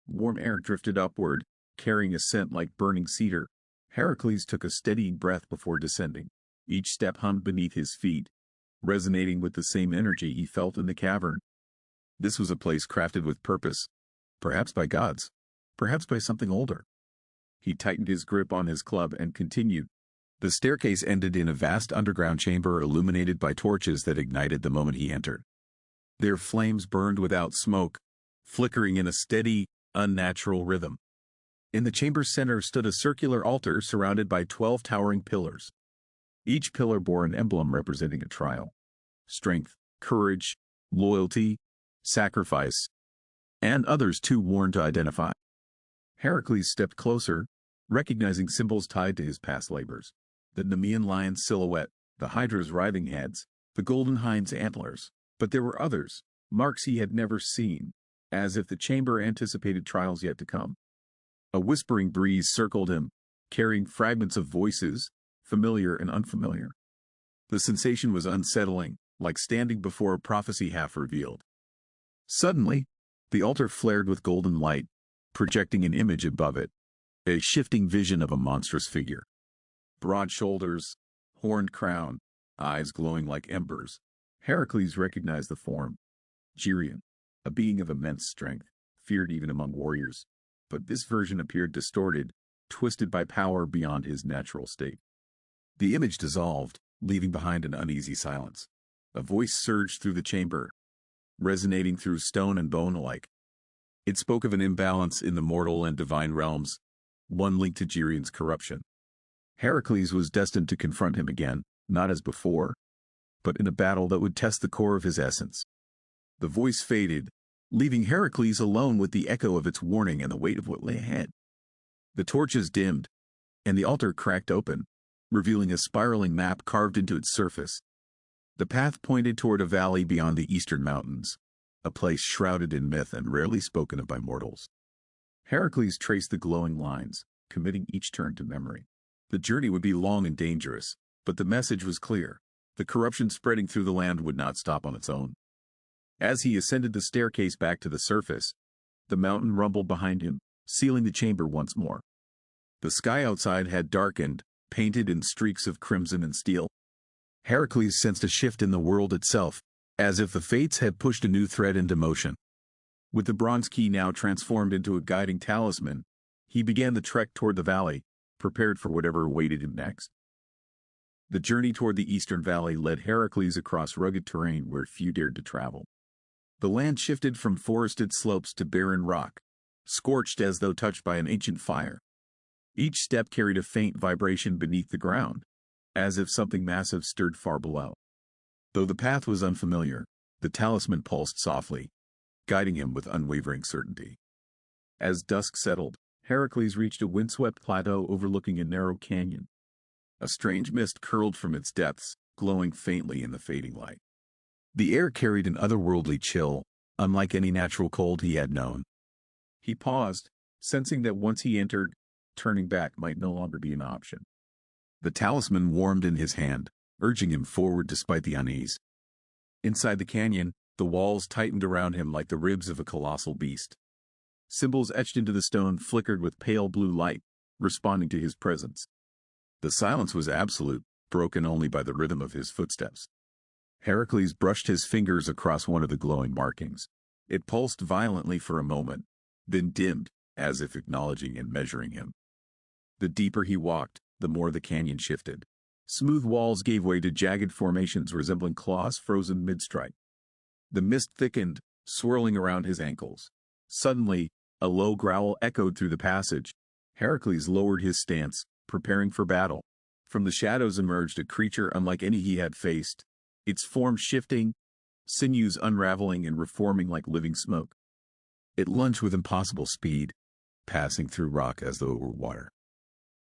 Warm air drifted upward, carrying a scent like burning cedar. Heracles took a steady breath before descending. Each step hummed beneath his feet, resonating with the same energy he felt in the cavern. This was a place crafted with purpose, perhaps by gods, perhaps by something older. He tightened his grip on his club and continued. The staircase ended in a vast underground chamber illuminated by torches that ignited the moment he entered. Their flames burned without smoke, flickering in a steady, unnatural rhythm. In the chamber's center stood a circular altar surrounded by 12 towering pillars. Each pillar bore an emblem representing a trial: strength, courage, loyalty, sacrifice, and others too worn to identify. Heracles stepped closer, recognizing symbols tied to his past labors: the Nemean lion's silhouette, the Hydra's writhing heads, the golden hind's antlers. But there were others, marks he had never seen, as if the chamber anticipated trials yet to come. A whispering breeze circled him, carrying fragments of voices, familiar and unfamiliar. The sensation was unsettling, like standing before a prophecy half revealed. Suddenly, the altar flared with golden light, projecting an image above it, a shifting vision of a monstrous figure. Broad shoulders, horned crown, eyes glowing like embers. Heracles recognized the form: Geryon, a being of immense strength, feared even among warriors. But this version appeared distorted, twisted by power beyond his natural state. The image dissolved, leaving behind an uneasy silence. A voice surged through the chamber, resonating through stone and bone alike. It spoke of an imbalance in the mortal and divine realms, one linked to Geryon's corruption. Heracles was destined to confront him again, not as before, but in a battle that would test the core of his essence. The voice faded, leaving Heracles alone with the echo of its warning and the weight of what lay ahead. The torches dimmed, and the altar cracked open, revealing a spiraling map carved into its surface. The path pointed toward a valley beyond the eastern mountains, a place shrouded in myth and rarely spoken of by mortals. Heracles traced the glowing lines, committing each turn to memory. The journey would be long and dangerous, but the message was clear: the corruption spreading through the land would not stop on its own. As he ascended the staircase back to the surface, the mountain rumbled behind him, sealing the chamber once more. The sky outside had darkened, painted in streaks of crimson and steel. Heracles sensed a shift in the world itself, as if the fates had pushed a new thread into motion. With the bronze key now transformed into a guiding talisman, he began the trek toward the valley, prepared for whatever awaited him next. The journey toward the eastern valley led Heracles across rugged terrain where few dared to travel. The land shifted from forested slopes to barren rock, scorched as though touched by an ancient fire. Each step carried a faint vibration beneath the ground, as if something massive stirred far below. Though the path was unfamiliar, the talisman pulsed softly, guiding him with unwavering certainty. As dusk settled, Heracles reached a windswept plateau overlooking a narrow canyon. A strange mist curled from its depths, glowing faintly in the fading light. The air carried an otherworldly chill, unlike any natural cold he had known. He paused, sensing that once he entered, turning back might no longer be an option. The talisman warmed in his hand, urging him forward despite the unease. Inside the canyon, the walls tightened around him like the ribs of a colossal beast. Symbols etched into the stone flickered with pale blue light, responding to his presence. The silence was absolute, broken only by the rhythm of his footsteps. Heracles brushed his fingers across one of the glowing markings. It pulsed violently for a moment, then dimmed, as if acknowledging and measuring him. The deeper he walked, the more the canyon shifted. Smooth walls gave way to jagged formations resembling claws frozen mid-strike. The mist thickened, swirling around his ankles. Suddenly, a low growl echoed through the passage. Heracles lowered his stance, preparing for battle. From the shadows emerged a creature unlike any he had faced, its form shifting, sinews unraveling and reforming like living smoke. It lunged with impossible speed, passing through rock as though it were water.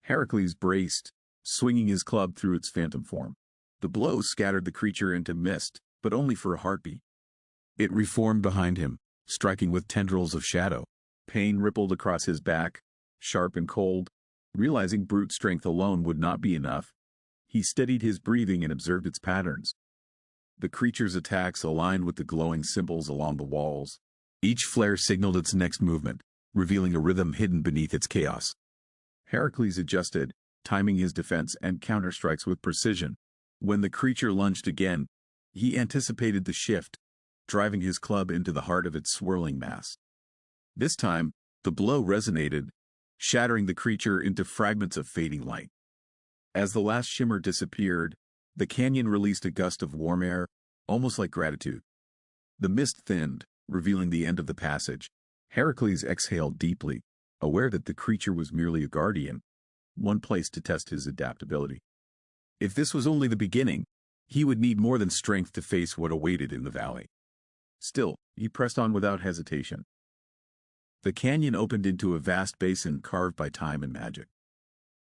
Heracles braced, swinging his club through its phantom form. The blow scattered the creature into mist, but only for a heartbeat. It reformed behind him, striking with tendrils of shadow. Pain rippled across his back, sharp and cold. Realizing brute strength alone would not be enough, he steadied his breathing and observed its patterns. The creature's attacks aligned with the glowing symbols along the walls. Each flare signaled its next movement, revealing a rhythm hidden beneath its chaos. Heracles adjusted, timing his defense and counterstrikes with precision. When the creature lunged again, he anticipated the shift, driving his club into the heart of its swirling mass. This time, the blow resonated, shattering the creature into fragments of fading light. As the last shimmer disappeared, the canyon released a gust of warm air, almost like gratitude. The mist thinned, revealing the end of the passage. Heracles exhaled deeply, aware that the creature was merely a guardian, one place to test his adaptability. If this was only the beginning, he would need more than strength to face what awaited in the valley. Still, he pressed on without hesitation. The canyon opened into a vast basin carved by time and magic.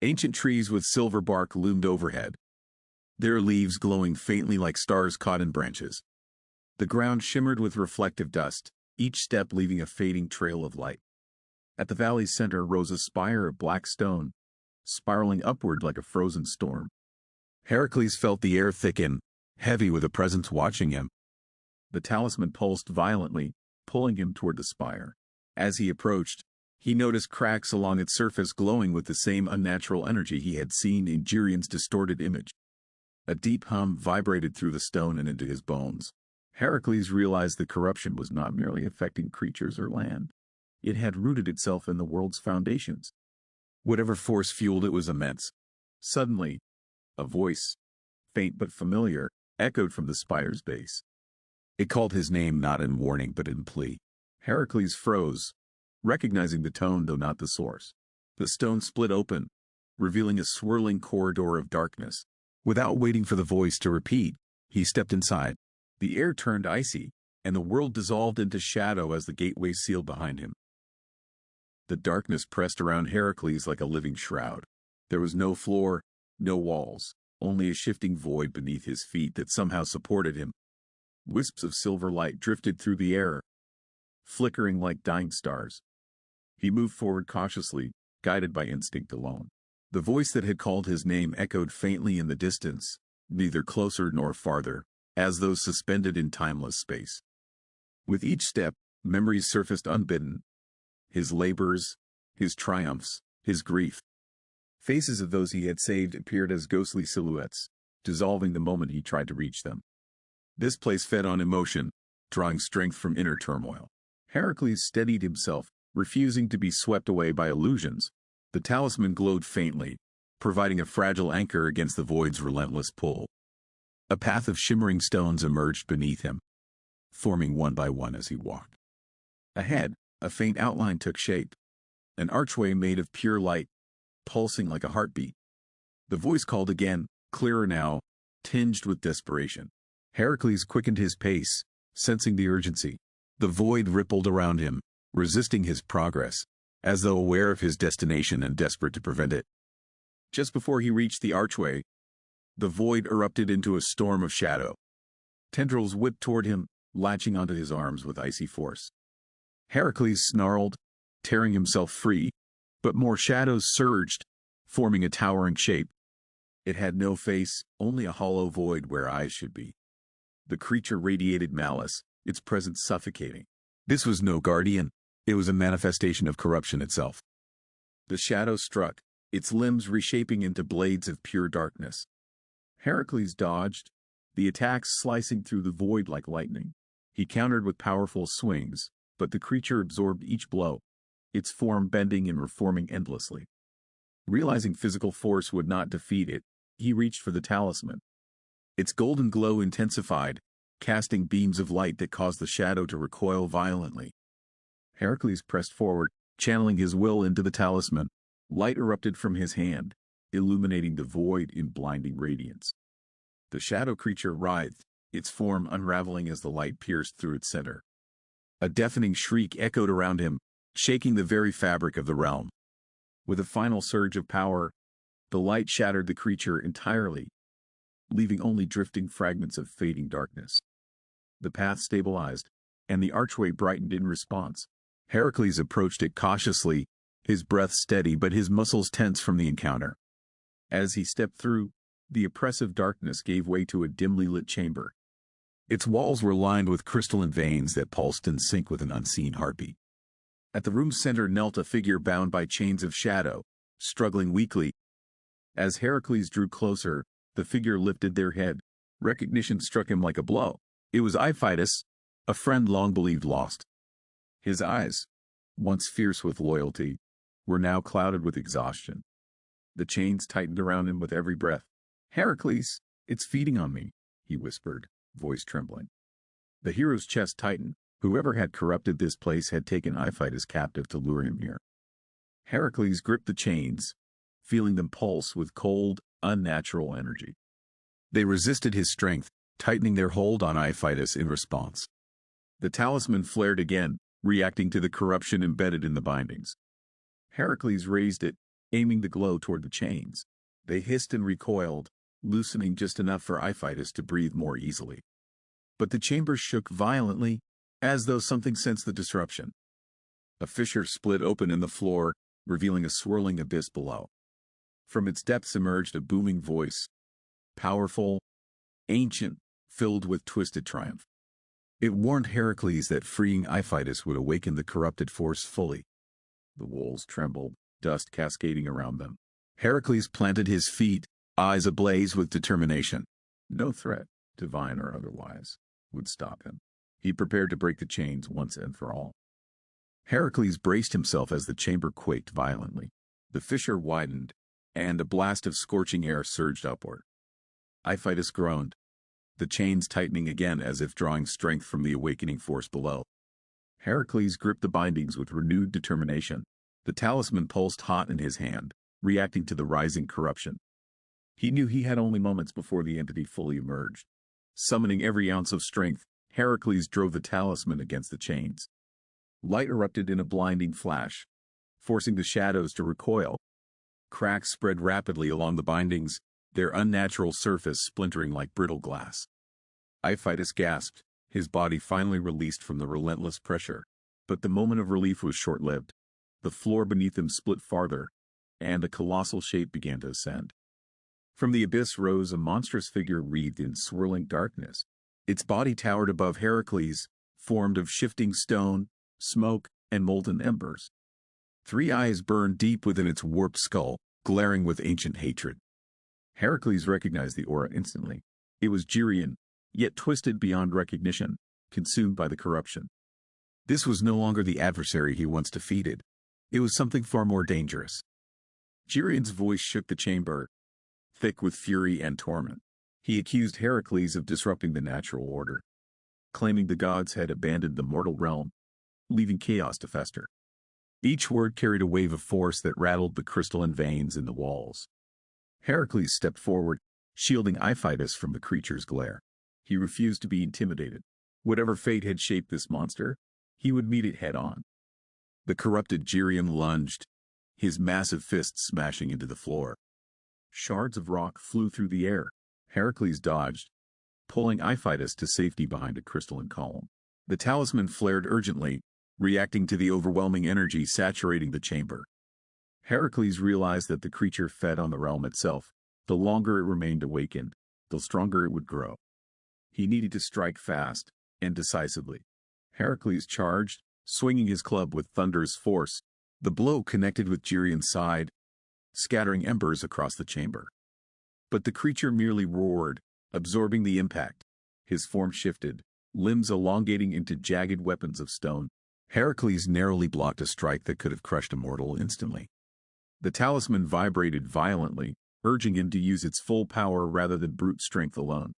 Ancient trees with silver bark loomed overhead, their leaves glowing faintly like stars caught in branches. The ground shimmered with reflective dust, each step leaving a fading trail of light. At the valley's center rose a spire of black stone, spiraling upward like a frozen storm. Heracles felt the air thicken, heavy with a presence watching him. The talisman pulsed violently, pulling him toward the spire. As he approached, he noticed cracks along its surface glowing with the same unnatural energy he had seen in Gerion's distorted image. A deep hum vibrated through the stone and into his bones. Heracles realized the corruption was not merely affecting creatures or land. It had rooted itself in the world's foundations. Whatever force fueled it was immense. Suddenly, a voice, faint but familiar, echoed from the spire's base. It called his name not in warning but in plea. Heracles froze, recognizing the tone though not the source. The stone split open, revealing a swirling corridor of darkness. Without waiting for the voice to repeat, he stepped inside. The air turned icy, and the world dissolved into shadow as the gateway sealed behind him. The darkness pressed around Heracles like a living shroud. There was no floor, no walls, only a shifting void beneath his feet that somehow supported him. Wisps of silver light drifted through the air, flickering like dying stars. He moved forward cautiously, guided by instinct alone. The voice that had called his name echoed faintly in the distance, neither closer nor farther, as though suspended in timeless space. With each step, memories surfaced unbidden. His labors, his triumphs, his grief. Faces of those he had saved appeared as ghostly silhouettes, dissolving the moment he tried to reach them. This place fed on emotion, drawing strength from inner turmoil. Heracles steadied himself, refusing to be swept away by illusions. The talisman glowed faintly, providing a fragile anchor against the void's relentless pull. A path of shimmering stones emerged beneath him. forming one by one as he walked. Ahead, a faint outline took shape, an archway made of pure light, pulsing like a heartbeat. The voice called again, clearer now, tinged with desperation. Heracles quickened his pace, sensing the urgency. The void rippled around him, resisting his progress, as though aware of his destination and desperate to prevent it. Just before he reached the archway, the void erupted into a storm of shadow. Tendrils whipped toward him, latching onto his arms with icy force. Heracles snarled, tearing himself free, but more shadows surged, forming a towering shape. It had no face, only a hollow void where eyes should be. The creature radiated malice, its presence suffocating. This was no guardian, it was a manifestation of corruption itself. The shadow struck, its limbs reshaping into blades of pure darkness. Heracles dodged, the attacks slicing through the void like lightning. He countered with powerful swings, but the creature absorbed each blow, its form bending and reforming endlessly. Realizing physical force would not defeat it, he reached for the talisman. Its golden glow intensified, casting beams of light that caused the shadow to recoil violently. Heracles pressed forward, channeling his will into the talisman. Light erupted from his hand, illuminating the void in blinding radiance. The shadow creature writhed, its form unraveling as the light pierced through its center. A deafening shriek echoed around him, shaking the very fabric of the realm. With a final surge of power, the light shattered the creature entirely, leaving only drifting fragments of fading darkness. The path stabilized, and the archway brightened in response. Heracles approached it cautiously, his breath steady but his muscles tense from the encounter. As he stepped through, the oppressive darkness gave way to a dimly lit chamber. Its walls were lined with crystalline veins that pulsed in sync with an unseen heartbeat. At the room's center knelt a figure bound by chains of shadow, struggling weakly. As Heracles drew closer, the figure lifted their head. Recognition struck him like a blow. It was Iphitus, a friend long believed lost. His eyes, once fierce with loyalty, were now clouded with exhaustion. The chains tightened around him with every breath. "Heracles, it's feeding on me," he whispered, voice trembling. The hero's chest tightened. Whoever had corrupted this place had taken Iphitus captive to lure him here. Heracles gripped the chains, feeling them pulse with cold, unnatural energy. They resisted his strength, tightening their hold on Iphitus in response. The talisman flared again, reacting to the corruption embedded in the bindings. Heracles raised it, aiming the glow toward the chains. They hissed and recoiled, loosening just enough for Iphitus to breathe more easily. But the chamber shook violently, as though something sensed the disruption. A fissure split open in the floor, revealing a swirling abyss below. From its depths emerged a booming voice, powerful, ancient, filled with twisted triumph. It warned Heracles that freeing Iphitus would awaken the corrupted force fully. The walls trembled, dust cascading around them. Heracles planted his feet, eyes ablaze with determination. No threat, divine or otherwise, would stop him. He prepared to break the chains once and for all. Heracles braced himself as the chamber quaked violently. The fissure widened, and a blast of scorching air surged upward. Iphitus groaned, the chains tightening again as if drawing strength from the awakening force below. Heracles gripped the bindings with renewed determination. The talisman pulsed hot in his hand, reacting to the rising corruption. He knew he had only moments before the entity fully emerged. Summoning every ounce of strength, Heracles drove the talisman against the chains. Light erupted in a blinding flash, forcing the shadows to recoil. Cracks spread rapidly along the bindings, their unnatural surface splintering like brittle glass. Iphitus gasped, his body finally released from the relentless pressure. But the moment of relief was short-lived. The floor beneath him split farther, and a colossal shape began to ascend. From the abyss rose a monstrous figure wreathed in swirling darkness. Its body towered above Heracles, formed of shifting stone, smoke, and molten embers. 3 eyes burned deep within its warped skull, glaring with ancient hatred. Heracles recognized the aura instantly. It was Geryon, yet twisted beyond recognition, consumed by the corruption. This was no longer the adversary he once defeated. It was something far more dangerous. Geryon's voice shook the chamber, thick with fury and torment. He accused Heracles of disrupting the natural order. claiming the gods had abandoned the mortal realm, leaving chaos to fester. Each word carried a wave of force that rattled the crystalline veins in the walls. Heracles stepped forward, shielding Iphitus from the creature's glare. He refused to be intimidated. Whatever fate had shaped this monster, he would meet it head-on. The corrupted Geryon lunged, his massive fists smashing into the floor. Shards of rock flew through the air. Heracles dodged, pulling Iphitus to safety behind a crystalline column. The talisman flared urgently, reacting to the overwhelming energy saturating the chamber. Heracles realized that the creature fed on the realm itself. The longer it remained awakened, the stronger it would grow. He needed to strike fast and decisively. Heracles charged, swinging his club with thunderous force. The blow connected with Geryon's side, scattering embers across the chamber. But the creature merely roared, absorbing the impact. His form shifted, limbs elongating into jagged weapons of stone. Heracles narrowly blocked a strike that could have crushed a mortal instantly. The talisman vibrated violently, urging him to use its full power rather than brute strength alone.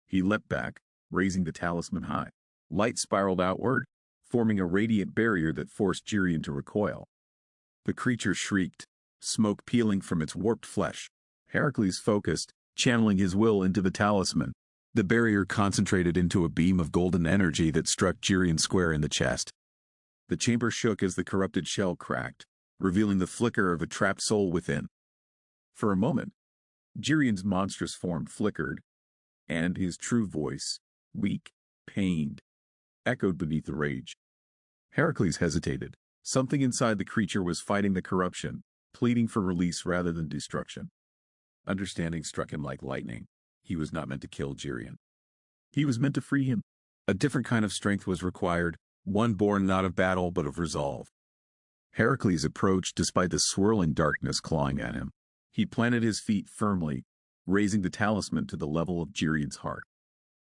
He leapt back, raising the talisman high. Light spiraled outward, forming a radiant barrier that forced Geryon to recoil. The creature shrieked, smoke peeling from its warped flesh. Heracles focused, channeling his will into the talisman. The barrier concentrated into a beam of golden energy that struck Geryon square in the chest. The chamber shook as the corrupted shell cracked, revealing the flicker of a trapped soul within. For a moment, Geryon's monstrous form flickered, and his true voice, weak, pained, echoed beneath the rage. Heracles hesitated. Something inside the creature was fighting the corruption, pleading for release rather than destruction. Understanding struck him like lightning. He was not meant to kill Geryon. He was meant to free him. A different kind of strength was required, one born not of battle but of resolve. Heracles approached despite the swirling darkness clawing at him. He planted his feet firmly, raising the talisman to the level of Geryon's heart.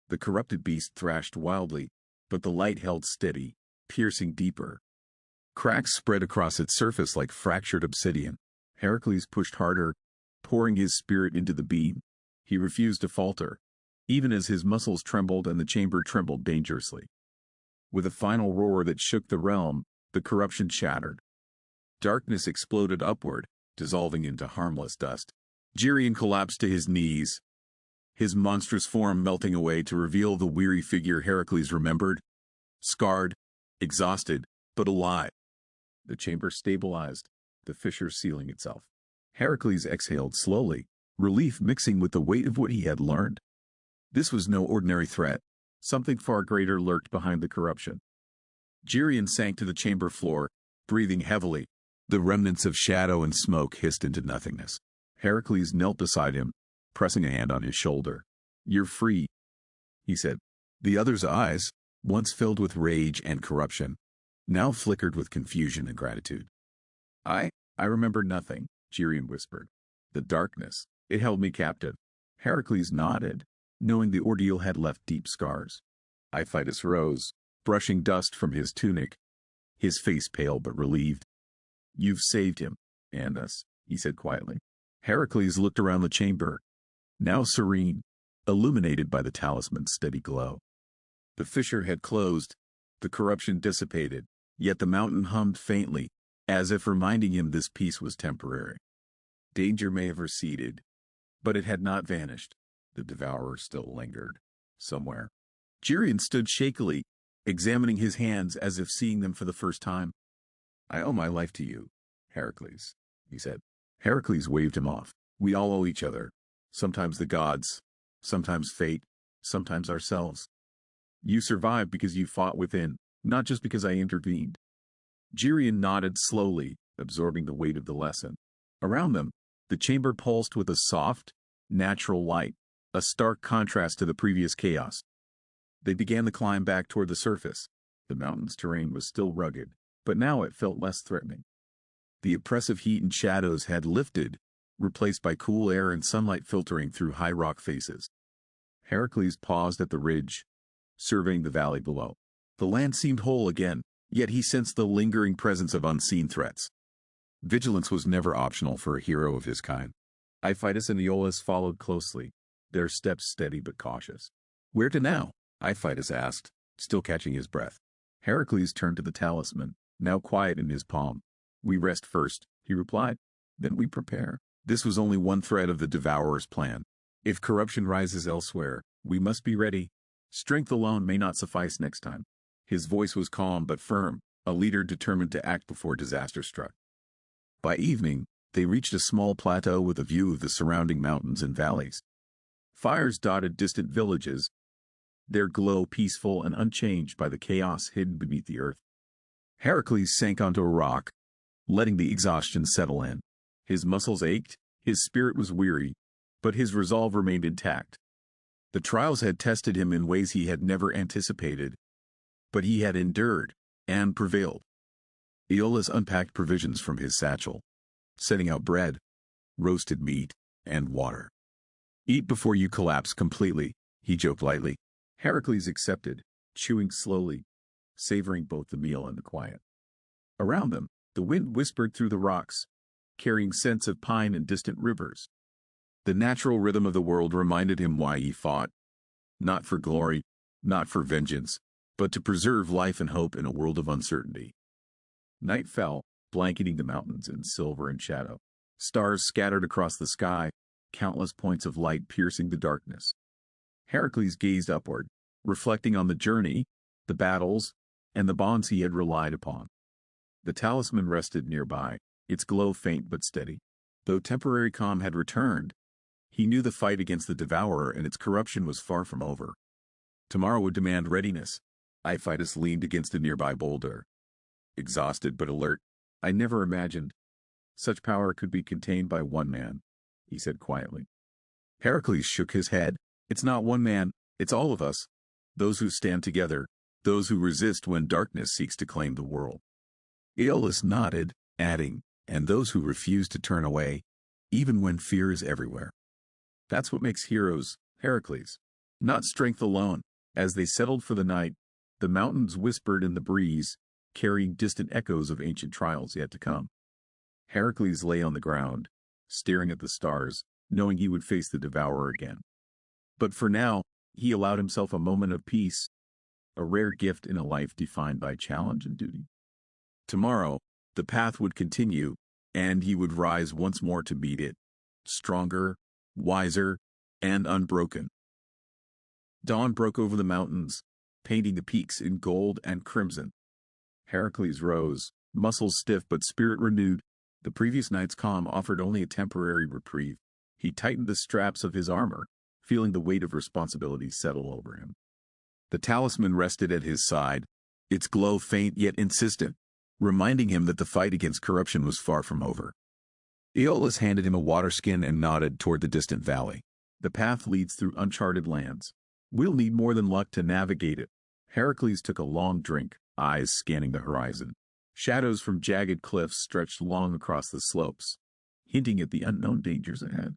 The corrupted beast thrashed wildly, but the light held steady, piercing deeper. Cracks spread across its surface like fractured obsidian. Heracles pushed harder, pouring his spirit into the beam. He refused to falter, even as his muscles trembled and the chamber trembled dangerously. With a final roar that shook the realm, the corruption shattered. Darkness exploded upward, dissolving into harmless dust. Geryon collapsed to his knees, his monstrous form melting away to reveal the weary figure Heracles remembered, scarred, exhausted, but alive. The chamber stabilized, the fissure sealing itself. Heracles exhaled slowly, relief mixing with the weight of what he had learned. This was no ordinary threat. Something far greater lurked behind the corruption. Geryon sank to the chamber floor, breathing heavily. The remnants of shadow and smoke hissed into nothingness. Heracles knelt beside him, pressing a hand on his shoulder. "You're free," he said. The other's eyes, once filled with rage and corruption, now flickered with confusion and gratitude. I remember nothing," Geryon whispered. "The darkness, it held me captive." Heracles nodded, knowing the ordeal had left deep scars. Iphitus rose, brushing dust from his tunic, his face pale but relieved. "You've saved him, and us," he said quietly. Heracles looked around the chamber, now serene, illuminated by the talisman's steady glow. The fissure had closed, the corruption dissipated, yet the mountain hummed faintly, as if reminding him this peace was temporary. Danger may have receded, but it had not vanished. The devourer still lingered, somewhere. Geryon stood shakily, examining his hands as if seeing them for the first time. "I owe my life to you, Heracles," he said. Heracles waved him off. "We all owe each other. Sometimes the gods, sometimes fate, sometimes ourselves. You survived because you fought within, not just because I intervened." Geryon nodded slowly, absorbing the weight of the lesson. Around them, the chamber pulsed with a soft, natural light, a stark contrast to the previous chaos. They began the climb back toward the surface. The mountain's terrain was still rugged, but now it felt less threatening. The oppressive heat and shadows had lifted, replaced by cool air and sunlight filtering through high rock faces. Heracles paused at the ridge, surveying the valley below. The land seemed whole again, yet he sensed the lingering presence of unseen threats. Vigilance was never optional for a hero of his kind. Iphitus and Aeolus followed closely, their steps steady but cautious. "Where to now?" Iphitus asked, still catching his breath. Heracles turned to the talisman, now quiet in his palm. We rest first, he replied. Then we prepare. This was only one thread of the Devourer's plan. If corruption rises elsewhere, we must be ready. Strength alone may not suffice next time. His voice was calm but firm, a leader determined to act before disaster struck. By evening, they reached a small plateau with a view of the surrounding mountains and valleys. Fires dotted distant villages, their glow peaceful and unchanged by the chaos hidden beneath the earth. Heracles sank onto a rock, letting the exhaustion settle in. His muscles ached, his spirit was weary, but his resolve remained intact. The trials had tested him in ways he had never anticipated, but he had endured and prevailed. Aeolus unpacked provisions from his satchel, setting out bread, roasted meat, and water. Eat before you collapse completely, he joked lightly. Heracles accepted, chewing slowly, savoring both the meal and the quiet. Around them, the wind whispered through the rocks, carrying scents of pine and distant rivers. The natural rhythm of the world reminded him why he fought. Not for glory, not for vengeance, but to preserve life and hope in a world of uncertainty. Night fell, blanketing the mountains in silver and shadow. Stars scattered across the sky, countless points of light piercing the darkness. Heracles gazed upward, reflecting on the journey, the battles, and the bonds he had relied upon. The talisman rested nearby, its glow faint but steady. Though temporary calm had returned, he knew the fight against the Devourer and its corruption was far from over. Tomorrow would demand readiness. Iphitus leaned against a nearby boulder. Exhausted but alert, I never imagined such power could be contained by one man, he said quietly. Heracles shook his head. It's not one man, it's all of us. Those who stand together, those who resist when darkness seeks to claim the world. Aeolus nodded, adding, and those who refuse to turn away, even when fear is everywhere. That's what makes heroes, Heracles. Not strength alone. As they settled for the night, the mountains whispered in the breeze, carrying distant echoes of ancient trials yet to come. Heracles lay on the ground, staring at the stars, knowing he would face the Devourer again. But for now, he allowed himself a moment of peace, a rare gift in a life defined by challenge and duty. Tomorrow, the path would continue, and he would rise once more to meet it, stronger, wiser, and unbroken. Dawn broke over the mountains, painting the peaks in gold and crimson. Heracles rose, muscles stiff but spirit renewed. The previous night's calm offered only a temporary reprieve. He tightened the straps of his armor, feeling the weight of responsibility settle over him. The talisman rested at his side, its glow faint yet insistent, reminding him that the fight against corruption was far from over. Aeolus handed him a water skin and nodded toward the distant valley. The path leads through uncharted lands. We'll need more than luck to navigate it. Heracles took a long drink, eyes scanning the horizon. Shadows from jagged cliffs stretched long across the slopes, hinting at the unknown dangers ahead.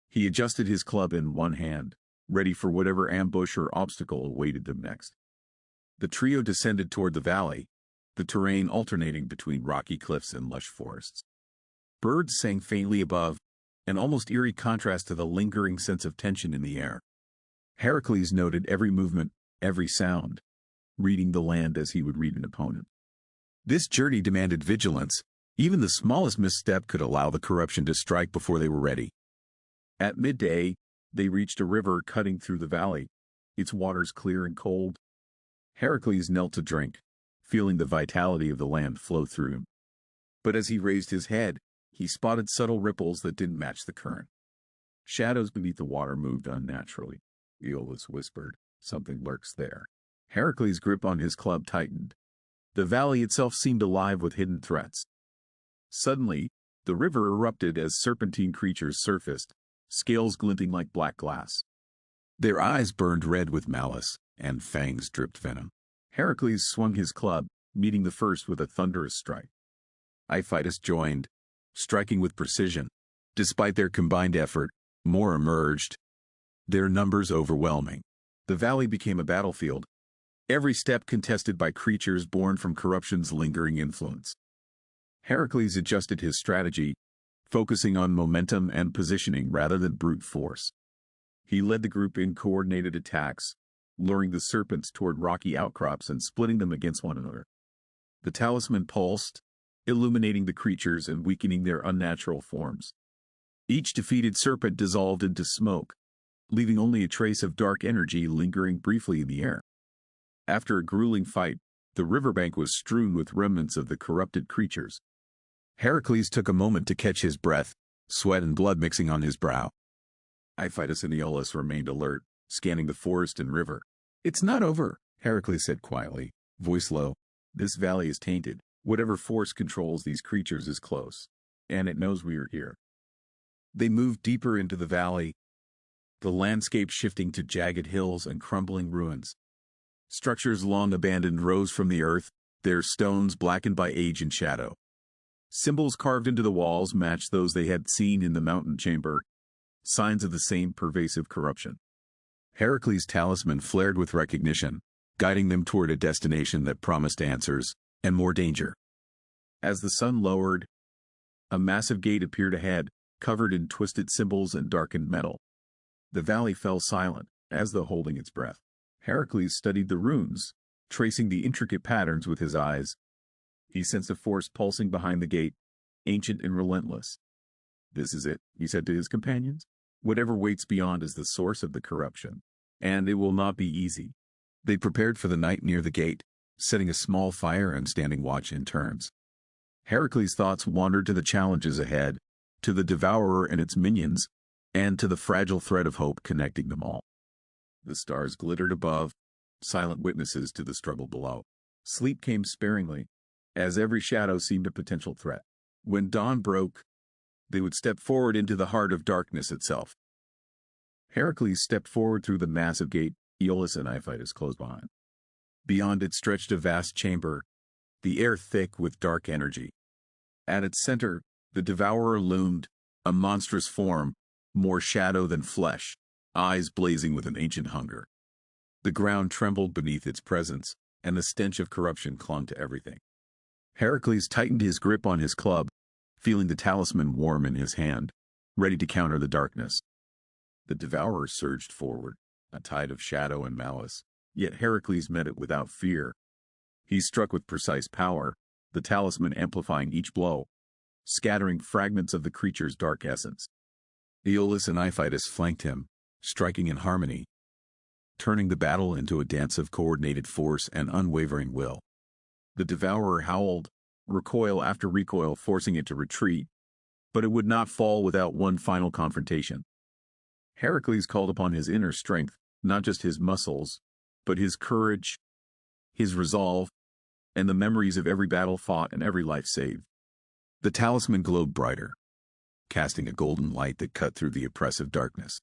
He adjusted his club in one hand, ready for whatever ambush or obstacle awaited them next. The trio descended toward the valley, the terrain alternating between rocky cliffs and lush forests. Birds sang faintly above, an almost eerie contrast to the lingering sense of tension in the air. Heracles noted every movement, every sound, reading the land as he would read an opponent. This journey demanded vigilance. Even the smallest misstep could allow the corruption to strike before they were ready. At midday, they reached a river cutting through the valley, its waters clear and cold. Heracles knelt to drink, feeling the vitality of the land flow through him. But as he raised his head, he spotted subtle ripples that didn't match the current. Shadows beneath the water moved unnaturally. Aeolus whispered, "Something lurks there." Heracles' grip on his club tightened. The valley itself seemed alive with hidden threats. Suddenly, the river erupted as serpentine creatures surfaced, scales glinting like black glass. Their eyes burned red with malice, and fangs dripped venom. Heracles swung his club, meeting the first with a thunderous strike. Iphitus joined, striking with precision. Despite their combined effort, more emerged, their numbers overwhelming. The valley became a battlefield, every step contested by creatures born from corruption's lingering influence. Heracles adjusted his strategy, focusing on momentum and positioning rather than brute force. He led the group in coordinated attacks, luring the serpents toward rocky outcrops and splitting them against one another. The talisman pulsed, illuminating the creatures and weakening their unnatural forms. Each defeated serpent dissolved into smoke, leaving only a trace of dark energy lingering briefly in the air. After a grueling fight, the riverbank was strewn with remnants of the corrupted creatures. Heracles took a moment to catch his breath, sweat and blood mixing on his brow. Iphitus and Aeolus remained alert, scanning the forest and river. "It's not over," Heracles said quietly, voice low. "This valley is tainted. Whatever force controls these creatures is close, and it knows we are here." They moved deeper into the valley, the landscape shifting to jagged hills and crumbling ruins. Structures long abandoned rose from the earth, their stones blackened by age and shadow. Symbols carved into the walls matched those they had seen in the mountain chamber, signs of the same pervasive corruption. Heracles' talisman flared with recognition, guiding them toward a destination that promised answers and more danger. As the sun lowered, a massive gate appeared ahead, covered in twisted symbols and darkened metal. The valley fell silent, as though holding its breath. Heracles studied the runes, tracing the intricate patterns with his eyes. He sensed a force pulsing behind the gate, ancient and relentless. "This is it," he said to his companions. "Whatever waits beyond is the source of the corruption, and it will not be easy." They prepared for the night near the gate, setting a small fire and standing watch in turns. Heracles' thoughts wandered to the challenges ahead, to the devourer and its minions, and to the fragile thread of hope connecting them all. The stars glittered above, silent witnesses to the struggle below. Sleep came sparingly, as every shadow seemed a potential threat. When dawn broke, they would step forward into the heart of darkness itself. Heracles stepped forward through the massive gate, Aeolus and Iphitus close behind. Beyond it stretched a vast chamber, the air thick with dark energy. At its center, the devourer loomed, a monstrous form, more shadow than flesh, eyes blazing with an ancient hunger. The ground trembled beneath its presence, and the stench of corruption clung to everything. Heracles tightened his grip on his club, feeling the talisman warm in his hand, ready to counter the darkness. The devourer surged forward, a tide of shadow and malice, yet Heracles met it without fear. He struck with precise power, the talisman amplifying each blow, scattering fragments of the creature's dark essence. Aeolus and Iphitus flanked him, striking in harmony, turning the battle into a dance of coordinated force and unwavering will. The devourer howled, recoil after recoil forcing it to retreat, but it would not fall without one final confrontation. Heracles called upon his inner strength, not just his muscles, but his courage, his resolve, and the memories of every battle fought and every life saved. The talisman glowed brighter, casting a golden light that cut through the oppressive darkness.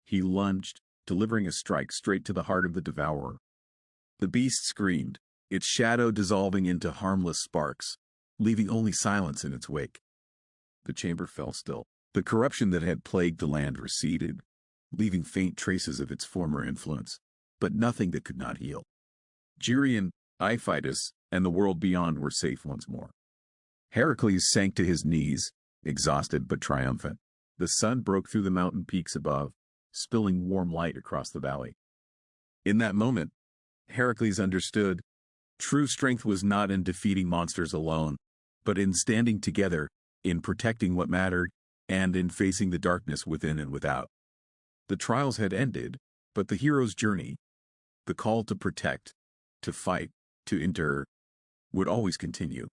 He lunged, delivering a strike straight to the heart of the devourer. The beast screamed, its shadow dissolving into harmless sparks, leaving only silence in its wake. The chamber fell still. The corruption that had plagued the land receded, leaving faint traces of its former influence, but nothing that could not heal. Geryon, Iphitus, and the world beyond were safe once more. Heracles sank to his knees, exhausted but triumphant. The sun broke through the mountain peaks above, spilling warm light across the valley. In that moment, Heracles understood, true strength was not in defeating monsters alone, but in standing together, in protecting what mattered, and in facing the darkness within and without. The trials had ended, but the hero's journey, the call to protect, to fight, to endure, would always continue.